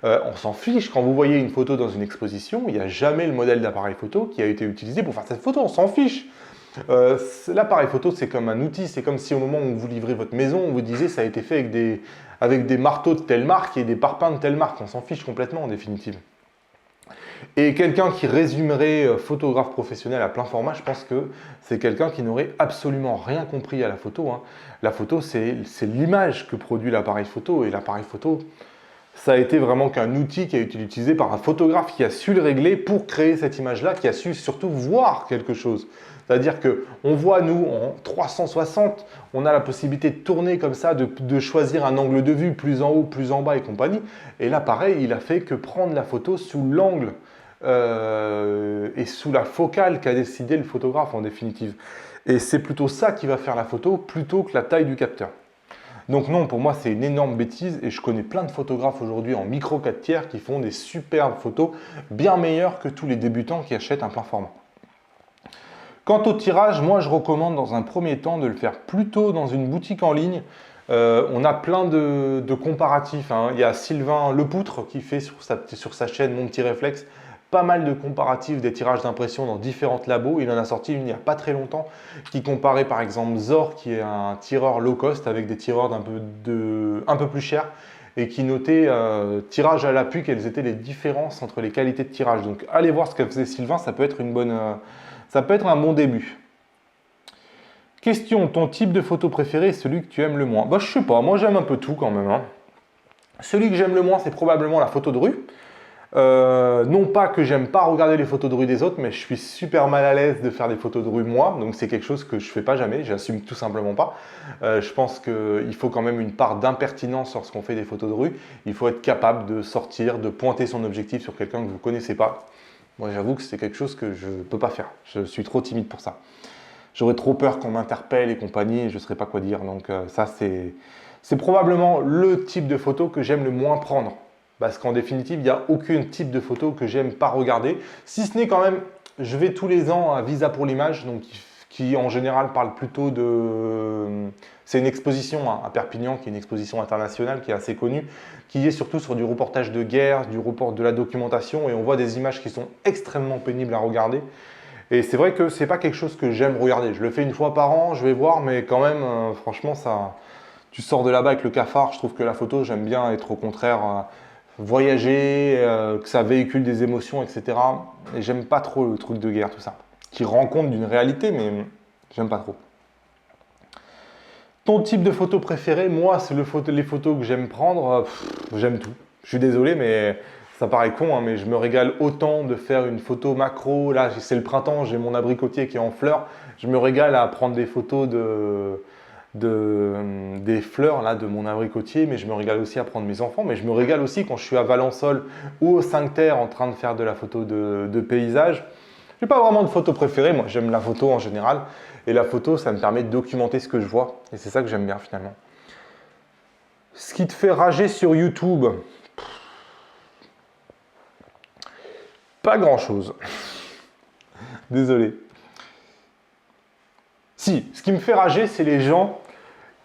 on s'en fiche. Quand vous voyez une photo dans une exposition, il n'y a jamais le modèle d'appareil photo qui a été utilisé pour faire cette photo. On s'en fiche. L'appareil photo, c'est comme un outil. C'est comme si au moment où vous livrez votre maison, on vous disait ça a été fait avec des marteaux de telle marque et des parpaings de telle marque. On s'en fiche complètement en définitive. Et quelqu'un qui résumerait photographe professionnel à plein format, je pense que c'est quelqu'un qui n'aurait absolument rien compris à la photo. La photo, c'est l'image que produit l'appareil photo. Et l'appareil photo, ça a été vraiment qu'un outil qui a été utilisé par un photographe qui a su le régler pour créer cette image-là, qui a su surtout voir quelque chose. C'est-à-dire qu'on voit, nous, en 360, on a la possibilité de tourner comme ça, de choisir un angle de vue plus en haut, plus en bas et compagnie. Et là, pareil, il a fait que prendre la photo sous l'angle et sous la focale qu'a décidé le photographe en définitive. Et c'est plutôt ça qui va faire la photo plutôt que la taille du capteur. Donc non, pour moi, c'est une énorme bêtise et je connais plein de photographes aujourd'hui en micro 4 tiers qui font des superbes photos bien meilleures que tous les débutants qui achètent un plein format. Quant au tirage, moi, je recommande dans un premier temps de le faire plutôt dans une boutique en ligne. On a plein de comparatifs. Il y a Sylvain Lepoutre qui fait sur sa chaîne Mon Petit Réflexe pas mal de comparatifs des tirages d'impression dans différentes labos. Il en a sorti une il n'y a pas très longtemps qui comparait par exemple Zor qui est un tireur low cost avec des tireurs un peu plus chers et qui notait tirage à l'appui quelles étaient les différences entre les qualités de tirage. Donc allez voir ce que faisait Sylvain, ça peut être un bon début. Question, ton type de photo préféré est celui que tu aimes le moins? Je sais pas, moi j'aime un peu tout quand même. Celui que j'aime le moins, c'est probablement la photo de rue. Non pas que j'aime pas regarder les photos de rue des autres, mais je suis super mal à l'aise de faire des photos de rue moi, donc c'est quelque chose que je fais pas jamais, j'assume tout simplement pas. Je pense qu'il faut quand même une part d'impertinence lorsqu'on fait des photos de rue. Il faut être capable de sortir, de pointer son objectif sur quelqu'un que vous ne connaissez pas. Moi j'avoue que c'est quelque chose que je ne peux pas faire, je suis trop timide pour ça. J'aurais trop peur qu'on m'interpelle et compagnie, et je ne saurais pas quoi dire, donc ça c'est probablement le type de photo que j'aime le moins prendre. Parce qu'en définitive, il n'y a aucun type de photo que j'aime pas regarder. Si ce n'est quand même, je vais tous les ans à Visa pour l'image, donc qui en général parle plutôt de... C'est une exposition à Perpignan, qui est une exposition internationale, qui est assez connue, qui est surtout sur du reportage de guerre, de la documentation, et on voit des images qui sont extrêmement pénibles à regarder. Et c'est vrai que c'est pas quelque chose que j'aime regarder. Je le fais une fois par an, je vais voir, mais quand même, franchement, ça, tu sors de là-bas avec le cafard. Je trouve que la photo, j'aime bien être au contraire voyager, que ça véhicule des émotions, etc. Et j'aime pas trop le truc de guerre, tout ça, qui rend compte d'une réalité, mais j'aime pas trop. Ton type de photo préféré, moi, c'est les photos que j'aime prendre. J'aime tout. Je suis désolé, mais ça paraît con, hein, mais je me régale autant de faire une photo macro. Là, c'est le printemps, j'ai mon abricotier qui est en fleurs. Je me régale à prendre des photos des fleurs là, de mon abricotier, mais je me régale aussi à prendre mes enfants. Mais je me régale aussi quand je suis à Valençol ou au 5 Terre en train de faire de la photo de paysage. Je n'ai pas vraiment de photo préférée, moi j'aime la photo en général. Et la photo, ça me permet de documenter ce que je vois. Et c'est ça que j'aime bien finalement. Ce qui te fait rager sur YouTube, pas grand-chose. Désolé. Si, ce qui me fait rager, c'est les gens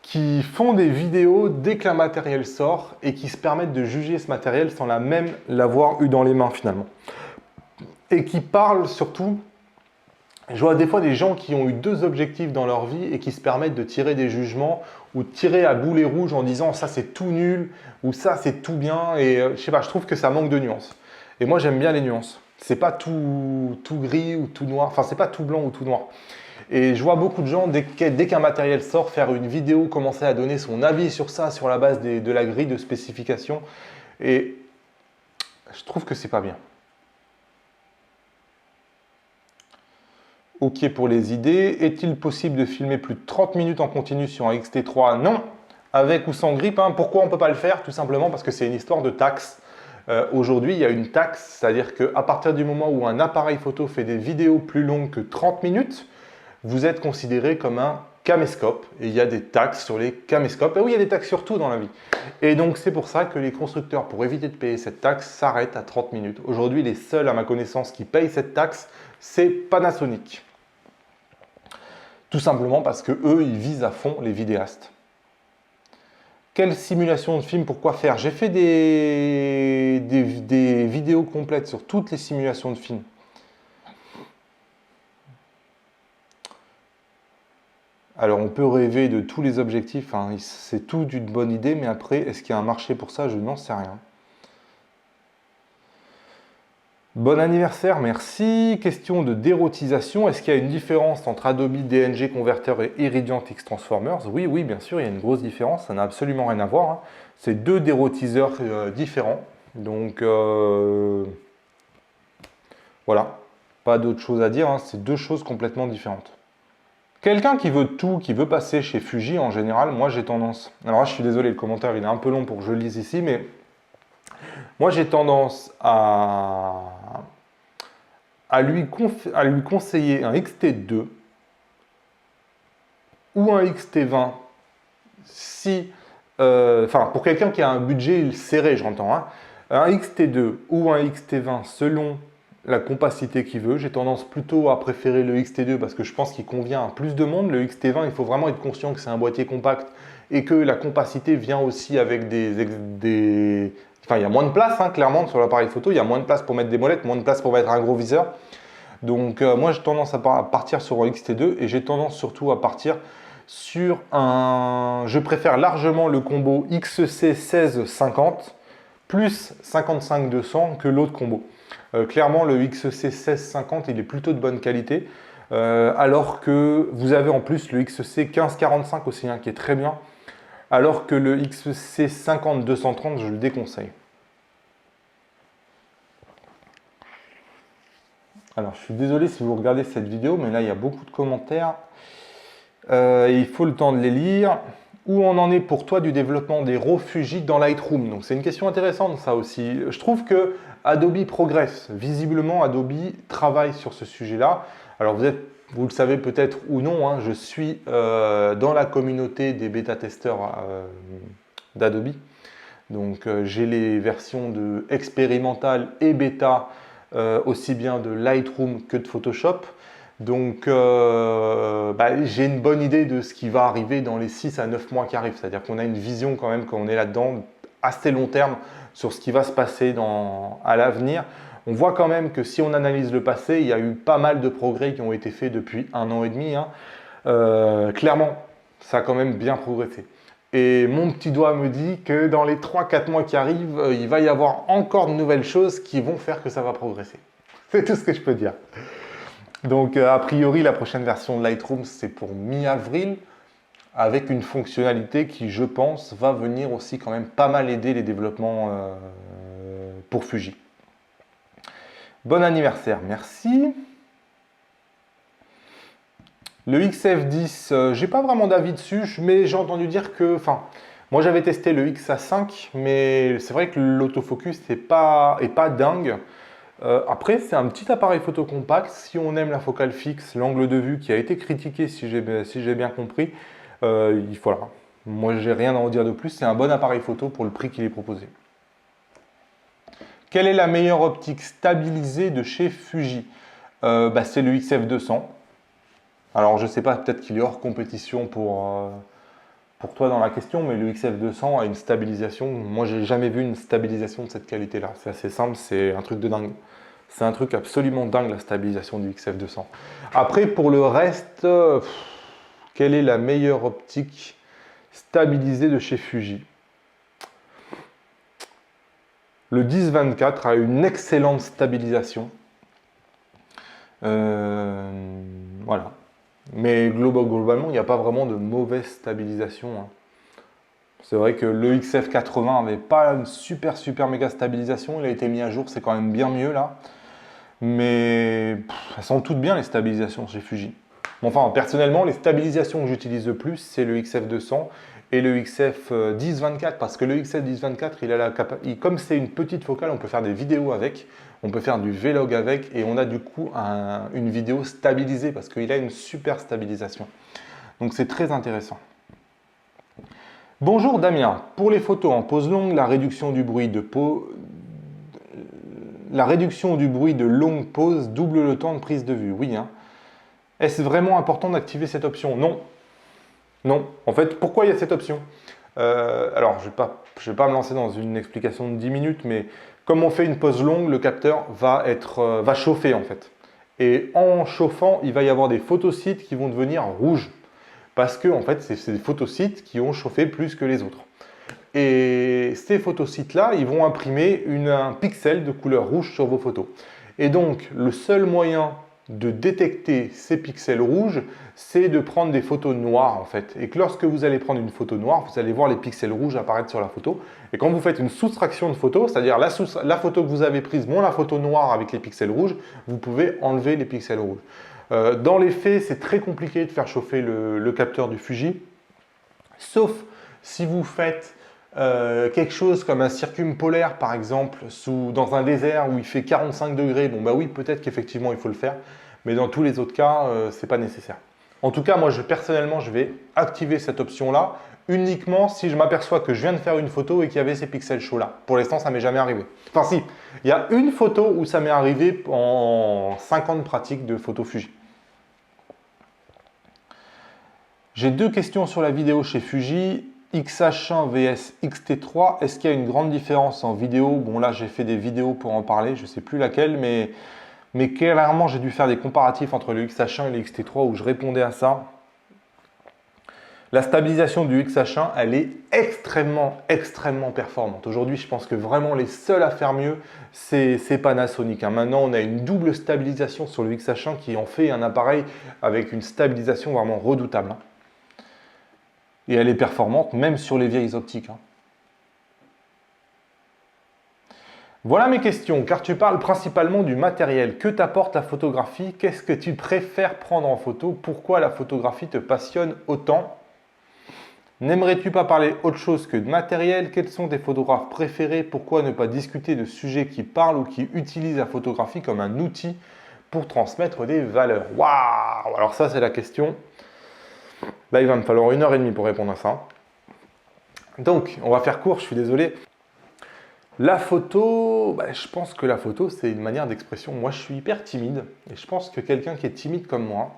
qui font des vidéos dès qu'un matériel sort et qui se permettent de juger ce matériel sans même l'avoir eu dans les mains finalement. Et qui parlent surtout, je vois des fois des gens qui ont eu deux objectifs dans leur vie et qui se permettent de tirer des jugements ou de tirer à boulet rouge en disant ça c'est tout nul ou ça c'est tout bien, et je sais pas, je trouve que ça manque de nuances. Et moi j'aime bien les nuances. C'est pas tout gris ou tout noir, enfin c'est pas tout blanc ou tout noir. Et je vois beaucoup de gens, dès qu'un matériel sort, faire une vidéo, commencer à donner son avis sur ça, sur la base de la grille de spécification. Et je trouve que c'est pas bien. OK pour les idées. Est-il possible de filmer plus de 30 minutes en continu sur un X-T3? Non. Avec ou sans grippe, hein. Pourquoi on ne peut pas le faire? Tout simplement parce que c'est une histoire de taxe. Aujourd'hui, il y a une taxe, c'est-à-dire qu'à partir du moment où un appareil photo fait des vidéos plus longues que 30 minutes, vous êtes considéré comme un caméscope. Et il y a des taxes sur les caméscopes. Et oui, il y a des taxes sur tout dans la vie. Et donc, c'est pour ça que les constructeurs, pour éviter de payer cette taxe, s'arrêtent à 30 minutes. Aujourd'hui, les seuls, à ma connaissance, qui payent cette taxe, c'est Panasonic. Tout simplement parce que eux, ils visent à fond les vidéastes. Quelle simulation de film, pourquoi faire? J'ai fait des vidéos complètes sur toutes les simulations de films. Alors, on peut rêver de tous les objectifs, hein, c'est tout d'une bonne idée, mais après, est-ce qu'il y a un marché pour ça? Je n'en sais rien. Bon anniversaire, merci. Question de dérotisation. Est-ce qu'il y a une différence entre Adobe DNG Converter et Iridian X Transformers? Oui, oui, bien sûr, il y a une grosse différence. Ça n'a absolument rien à voir, hein. C'est deux dérotiseurs différents. Donc, voilà. Pas d'autre chose à dire, hein. C'est deux choses complètement différentes. Quelqu'un qui veut tout, qui veut passer chez Fuji, en général, moi j'ai tendance... Alors là, je suis désolé, le commentaire il est un peu long pour que je le lise ici, mais moi j'ai tendance à lui conseiller un XT2 ou un XT20 si... Enfin, pour quelqu'un qui a un budget serré, j'entends, hein, un XT2 ou un XT20 selon la compacité qu'il veut. J'ai tendance plutôt à préférer le XT2 parce que je pense qu'il convient à plus de monde. Le XT20, il faut vraiment être conscient que c'est un boîtier compact et que la compacité vient aussi avec Enfin, il y a moins de place, hein, clairement, sur l'appareil photo. Il y a moins de place pour mettre des molettes, moins de place pour mettre un gros viseur. Donc, moi, j'ai tendance à partir sur un XT2 et j'ai tendance surtout à partir sur un... Je préfère largement le combo XC 1650 plus 55-200 que l'autre combo. Clairement, le XC 1650, il est plutôt de bonne qualité, alors que vous avez en plus le XC 1545 aussi, hein, qui est très bien, alors que le XC 50-230, je le déconseille. Alors, je suis désolé si vous regardez cette vidéo, mais là, il y a beaucoup de commentaires. Il faut le temps de les lire. Où on en est pour toi du développement des RAW Fuji dans Lightroom? Donc, c'est une question intéressante, ça aussi. Je trouve que Adobe progresse. Visiblement, Adobe travaille sur ce sujet-là. Alors, vous le savez peut-être ou non, hein, je suis dans la communauté des bêta-testeurs d'Adobe. Donc, j'ai les versions de expérimentales et bêta, aussi bien de Lightroom que de Photoshop. Donc, j'ai une bonne idée de ce qui va arriver dans les 6 à 9 mois qui arrivent. C'est-à-dire qu'on a une vision quand même, quand on est là-dedans, assez long terme sur ce qui va se passer à l'avenir. On voit quand même que si on analyse le passé, il y a eu pas mal de progrès qui ont été faits depuis 1 an et demi. Clairement, ça a quand même bien progressé. Et mon petit doigt me dit que dans les 3-4 mois qui arrivent, il va y avoir encore de nouvelles choses qui vont faire que ça va progresser. C'est tout ce que je peux dire. Donc, a priori, la prochaine version de Lightroom, c'est pour mi-avril, avec une fonctionnalité qui, je pense, va venir aussi quand même pas mal aider les développements pour Fuji. Bon anniversaire, merci. Le XF10, j'ai pas vraiment d'avis dessus, mais j'ai entendu dire que, moi j'avais testé le XA5, mais c'est vrai que l'autofocus n'est pas dingue. Après, c'est un petit appareil photo compact. Si on aime la focale fixe, l'angle de vue qui a été critiqué, si j'ai bien compris, voilà. Moi, j'ai rien à en dire de plus. C'est un bon appareil photo pour le prix qu'il est proposé. Quelle est la meilleure optique stabilisée de chez Fuji? C'est le XF200. Alors, je ne sais pas, peut-être qu'il est hors compétition pour toi dans la question, mais le XF200 a une stabilisation. Moi, j'ai jamais vu une stabilisation de cette qualité-là. C'est assez simple, c'est un truc de dingue. C'est un truc absolument dingue, la stabilisation du XF200. Après, pour le reste, quelle est la meilleure optique stabilisée de chez Fuji? Le 10-24 a une excellente stabilisation. Voilà. Mais globalement, il n'y a pas vraiment de mauvaise stabilisation. C'est vrai que le XF80 n'avait pas une super méga stabilisation. Il a été mis à jour, c'est quand même bien mieux là. Mais elles sont toutes bien les stabilisations chez Fuji. Enfin, personnellement, les stabilisations que j'utilise le plus, c'est le XF200 et le XF10-24. Parce que le XF10-24, comme c'est une petite focale, on peut faire des vidéos avec. On peut faire du vlog avec et on a du coup une vidéo stabilisée parce qu'il a une super stabilisation. Donc c'est très intéressant. Bonjour Damien, pour les photos en pose longue, la réduction du bruit de longue pause double le temps de prise de vue. Oui. Est-ce vraiment important d'activer cette option? Non. Non. En fait, pourquoi il y a cette option? Alors, je ne vais pas me lancer dans une explication de 10 minutes, mais comme on fait une pause longue, le capteur va chauffer en fait. Et en chauffant, il va y avoir des photosites qui vont devenir rouges. Parce que en fait, c'est des photosites qui ont chauffé plus que les autres. Et ces photosites-là, ils vont imprimer un pixel de couleur rouge sur vos photos. Et donc, le seul moyen de détecter ces pixels rouges, c'est de prendre des photos noires en fait. Et que lorsque vous allez prendre une photo noire, vous allez voir les pixels rouges apparaître sur la photo. Et quand vous faites une soustraction de photos, c'est-à-dire la photo que vous avez prise moins la photo noire avec les pixels rouges, vous pouvez enlever les pixels rouges. Dans les faits, c'est très compliqué de faire chauffer le capteur du Fuji, sauf si vous faites quelque chose comme un circumpolaire par exemple, dans un désert où il fait 45 degrés, bon bah oui, peut-être qu'effectivement il faut le faire, mais dans tous les autres cas, c'est pas nécessaire. En tout cas, moi personnellement, je vais activer cette option-là uniquement si je m'aperçois que je viens de faire une photo et qu'il y avait ces pixels chauds-là. Pour l'instant, ça m'est jamais arrivé. Enfin si, il y a une photo où ça m'est arrivé en 5 ans de pratique de photo Fuji. J'ai deux questions sur la vidéo chez Fuji. XH1 vs XT3, est-ce qu'il y a une grande différence en vidéo? Bon là j'ai fait des vidéos pour en parler, je ne sais plus laquelle, mais clairement j'ai dû faire des comparatifs entre le XH1 et le XT3 où je répondais à ça. La stabilisation du XH1, elle est extrêmement performante. Aujourd'hui, je pense que vraiment les seuls à faire mieux, c'est Panasonic. Maintenant, on a une double stabilisation sur le XH1 qui en fait un appareil avec une stabilisation vraiment redoutable. Et elle est performante même sur les vieilles optiques. Voilà mes questions, car tu parles principalement du matériel. Que t'apporte la photographie? Qu'est-ce que tu préfères prendre en photo? Pourquoi la photographie te passionne autant? N'aimerais-tu pas parler autre chose que de matériel? Quels sont tes photographes préférés? Pourquoi ne pas discuter de sujets qui parlent ou qui utilisent la photographie comme un outil pour transmettre des valeurs? Waouh! Alors ça, c'est la question. Là, il va me falloir 1h30 pour répondre à ça. Donc, on va faire court, je suis désolé. La photo, je pense que la photo, c'est une manière d'expression. Moi, je suis hyper timide et je pense que quelqu'un qui est timide comme moi,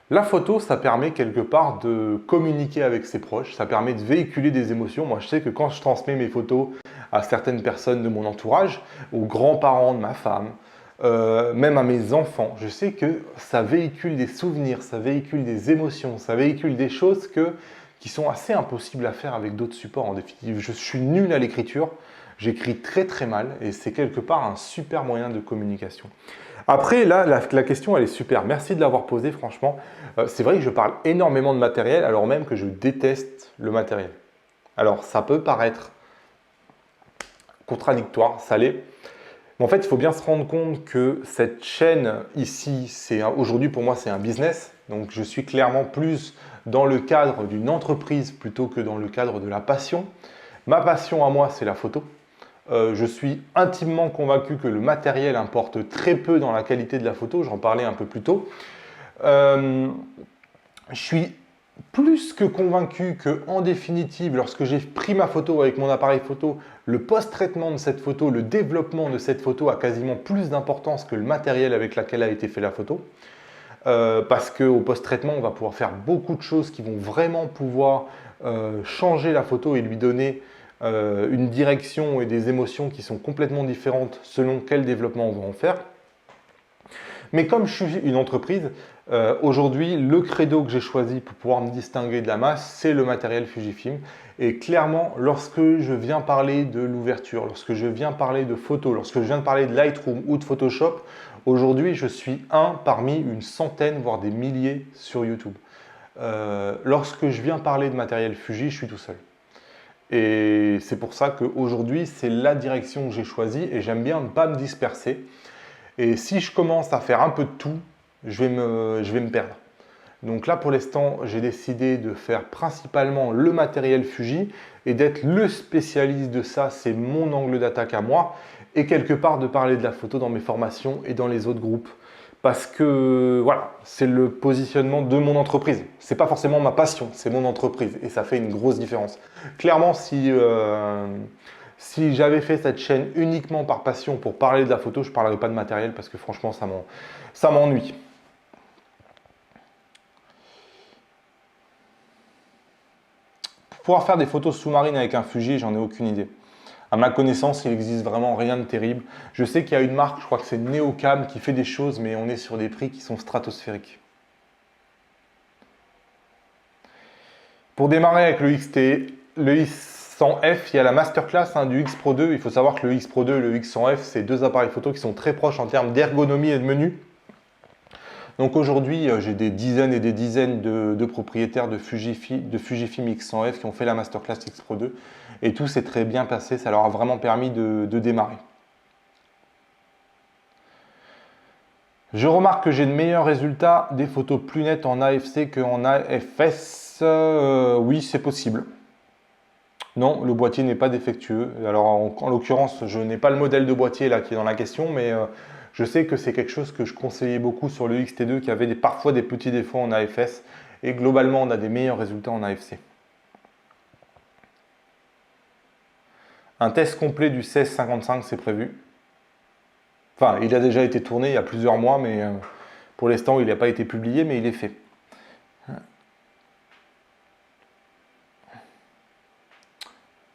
la photo, ça permet quelque part de communiquer avec ses proches, ça permet de véhiculer des émotions. Moi, je sais que quand je transmets mes photos à certaines personnes de mon entourage, aux grands-parents de ma femme, même à mes enfants, je sais que ça véhicule des souvenirs, ça véhicule des émotions, ça véhicule des choses qui sont assez impossibles à faire avec d'autres supports. En définitive, je suis nul à l'écriture, j'écris très très mal et c'est quelque part un super moyen de communication. Après, là, la question, elle est super. Merci de l'avoir posée, franchement. C'est vrai que je parle énormément de matériel, alors même que je déteste le matériel. Alors, ça peut paraître contradictoire, ça l'est. Mais en fait, il faut bien se rendre compte que cette chaîne ici, aujourd'hui pour moi, c'est un business. Donc, je suis clairement plus dans le cadre d'une entreprise plutôt que dans le cadre de la passion. Ma passion à moi, c'est la photo. Je suis intimement convaincu que le matériel importe très peu dans la qualité de la photo, j'en parlais un peu plus tôt. Je suis plus que convaincu que, en définitive, lorsque j'ai pris ma photo avec mon appareil photo, le post-traitement de cette photo, le développement de cette photo a quasiment plus d'importance que le matériel avec lequel a été fait la photo. Parce qu'au post-traitement, on va pouvoir faire beaucoup de choses qui vont vraiment pouvoir changer la photo et lui donner une direction et des émotions qui sont complètement différentes selon quel développement on va en faire. Mais comme je suis une entreprise, aujourd'hui, le credo que j'ai choisi pour pouvoir me distinguer de la masse, c'est le matériel Fujifilm. Et clairement, lorsque je viens parler de l'ouverture, lorsque je viens parler de photos, lorsque je viens de parler de Lightroom ou de Photoshop, aujourd'hui, je suis un parmi une centaine, voire des milliers sur YouTube. Lorsque je viens parler de matériel Fuji, je suis tout seul. Et c'est pour ça qu'aujourd'hui, c'est la direction que j'ai choisie et j'aime bien ne pas me disperser. Et si je commence à faire un peu de tout, je vais me perdre. Donc là, pour l'instant, j'ai décidé de faire principalement le matériel Fuji et d'être le spécialiste de ça, c'est mon angle d'attaque à moi. Et quelque part, de parler de la photo dans mes formations et dans les autres groupes. Parce que voilà, c'est le positionnement de mon entreprise. Ce n'est pas forcément ma passion, c'est mon entreprise et ça fait une grosse différence. Clairement, si j'avais fait cette chaîne uniquement par passion pour parler de la photo, je ne parlerais pas de matériel parce que franchement, ça m'ennuie. Pour pouvoir faire des photos sous-marines avec un Fuji, j'en ai aucune idée. À ma connaissance, il n'existe vraiment rien de terrible. Je sais qu'il y a une marque, je crois que c'est Neocam, qui fait des choses, mais on est sur des prix qui sont stratosphériques. Pour démarrer avec le XT, le X100F, il y a la masterclass du X Pro 2. Il faut savoir que le X Pro 2 et le X100F, c'est deux appareils photo qui sont très proches en termes d'ergonomie et de menu. Donc aujourd'hui, j'ai des dizaines et des dizaines de propriétaires de Fujifilm X100F qui ont fait la masterclass X Pro 2 et tout s'est très bien passé, ça leur a vraiment permis de démarrer. Je remarque que j'ai de meilleurs résultats, des photos plus nettes en AFC qu'en AFS. Oui, c'est possible. Non, le boîtier n'est pas défectueux. Alors en l'occurrence, je n'ai pas le modèle de boîtier là qui est dans la question, mais je sais que c'est quelque chose que je conseillais beaucoup sur le XT2 qui avait parfois des petits défauts en AFS et globalement on a des meilleurs résultats en AFC. Un test complet du 1655 c'est prévu. Enfin, il a déjà été tourné il y a plusieurs mois, mais pour l'instant il n'a pas été publié, mais il est fait.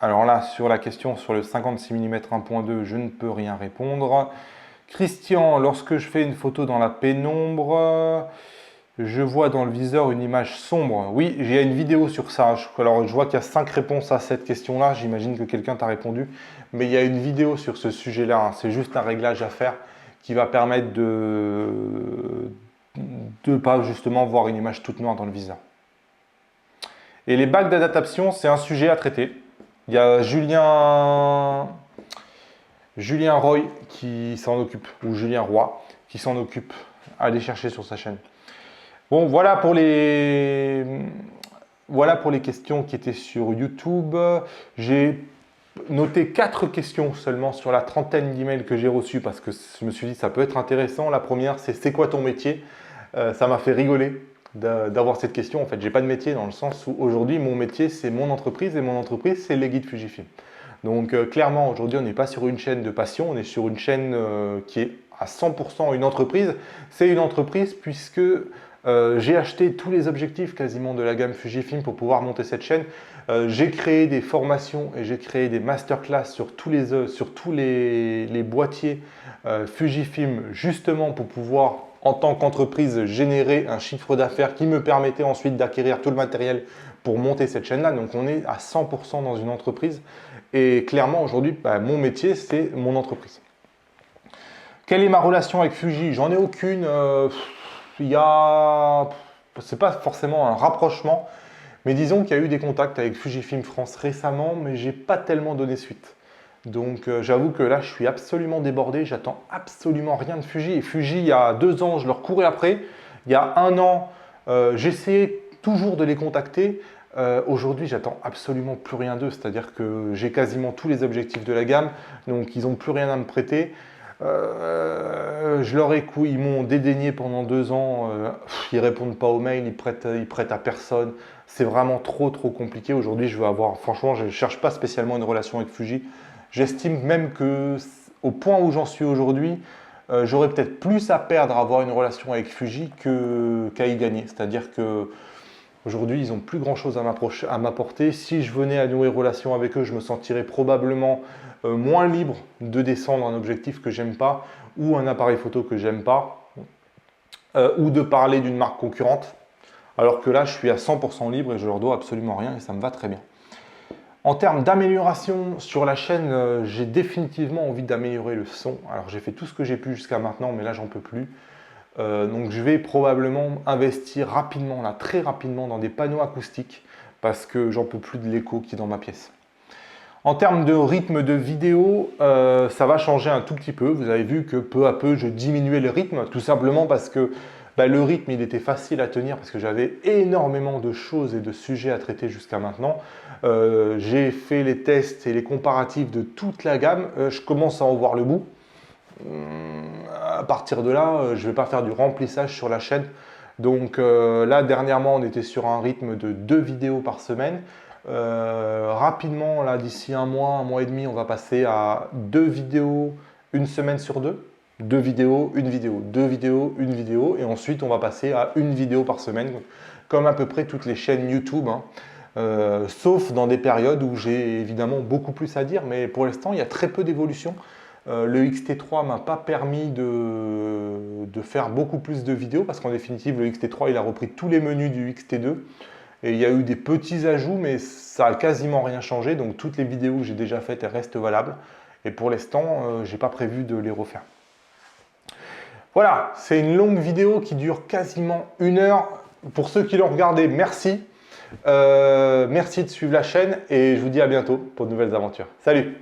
Alors là, sur la question sur le 56 mm 1.2, je ne peux rien répondre. Christian, lorsque je fais une photo dans la pénombre, je vois dans le viseur une image sombre. Oui, il y a une vidéo sur ça. Alors, je vois qu'il y a 5 réponses à cette question-là. J'imagine que quelqu'un t'a répondu. Mais il y a une vidéo sur ce sujet-là. C'est juste un réglage à faire qui va permettre de ne pas justement voir une image toute noire dans le viseur. Et les bacs d'adaptation, c'est un sujet à traiter. Il y a Julien Julien Roy qui s'en occupe, ou Julien Roy qui s'en occupe. Allez chercher sur sa chaîne. Bon, voilà pour les questions qui étaient sur YouTube. J'ai noté 4 questions seulement sur la trentaine d'emails que j'ai reçus parce que je me suis dit ça peut être intéressant. La première, c'est quoi ton métier? Ça m'a fait rigoler d'avoir cette question. En fait, j'ai pas de métier dans le sens où aujourd'hui, mon métier, c'est mon entreprise et mon entreprise, c'est les guides Fujifilm. Donc clairement, aujourd'hui, on n'est pas sur une chaîne de passion, on est sur une chaîne qui est à 100% une entreprise. C'est une entreprise puisque j'ai acheté tous les objectifs quasiment de la gamme Fujifilm pour pouvoir monter cette chaîne. J'ai créé des formations et j'ai créé des masterclass sur tous les boîtiers Fujifilm justement pour pouvoir en tant qu'entreprise générer un chiffre d'affaires qui me permettait ensuite d'acquérir tout le matériel pour monter cette chaîne-là. Donc on est à 100% dans une entreprise et clairement aujourd'hui mon métier c'est mon entreprise. Quelle est ma relation avec Fuji? J'en ai aucune. C'est pas forcément un rapprochement, mais disons qu'il y a eu des contacts avec Fujifilm France récemment, mais j'ai pas tellement donné suite. Donc j'avoue que là je suis absolument débordé, j'attends absolument rien de Fuji. Et Fuji, il y a 2 ans, je leur courais après. Il y a 1 an, j'essayais toujours de les contacter. Aujourd'hui, j'attends absolument plus rien d'eux, c'est-à-dire que j'ai quasiment tous les objectifs de la gamme, donc ils n'ont plus rien à me prêter. Ils m'ont dédaigné pendant 2 ans, ils répondent pas aux mails, ils prêtent à personne. C'est vraiment trop compliqué. Aujourd'hui, franchement, je ne cherche pas spécialement une relation avec Fuji. J'estime même que au point où j'en suis aujourd'hui, j'aurais peut-être plus à perdre à avoir une relation avec Fuji qu'à y gagner. C'est-à-dire que aujourd'hui, ils n'ont plus grand-chose à m'apporter. Si je venais à nouer relation avec eux, je me sentirais probablement moins libre de descendre un objectif que j'aime pas ou un appareil photo que j'aime pas ou de parler d'une marque concurrente. Alors que là, je suis à 100% libre et je leur dois absolument rien et ça me va très bien. En termes d'amélioration sur la chaîne, j'ai définitivement envie d'améliorer le son. Alors j'ai fait tout ce que j'ai pu jusqu'à maintenant, mais là j'en peux plus. Donc je vais probablement investir rapidement, là, très rapidement dans des panneaux acoustiques parce que j'en peux plus de l'écho qui est dans ma pièce. En termes de rythme de vidéo, ça va changer un tout petit peu. Vous avez vu que peu à peu, je diminuais le rythme, tout simplement parce que le rythme, il était facile à tenir parce que j'avais énormément de choses et de sujets à traiter jusqu'à maintenant. J'ai fait les tests et les comparatifs de toute la gamme. Je commence à en voir le bout. À partir de là, je ne vais pas faire du remplissage sur la chaîne. Donc là, dernièrement, on était sur un rythme de 2 vidéos par semaine. Rapidement, là, d'ici un mois et demi, on va passer à 2 vidéos, une semaine sur 2. 2 vidéos, une vidéo, 2 vidéos, une vidéo. Et ensuite, on va passer à 1 vidéo par semaine, comme à peu près toutes les chaînes YouTube. Sauf dans des périodes où j'ai évidemment beaucoup plus à dire. Mais pour l'instant, il y a très peu d'évolution. Le XT3 ne m'a pas permis de faire beaucoup plus de vidéos parce qu'en définitive, le XT3, il a repris tous les menus du XT2. Et il y a eu des petits ajouts, mais ça n'a quasiment rien changé. Donc toutes les vidéos que j'ai déjà faites, elles restent valables. Et pour l'instant, je n'ai pas prévu de les refaire. Voilà, c'est une longue vidéo qui dure quasiment 1 heure. Pour ceux qui l'ont regardé, merci. Merci de suivre la chaîne et je vous dis à bientôt pour de nouvelles aventures. Salut!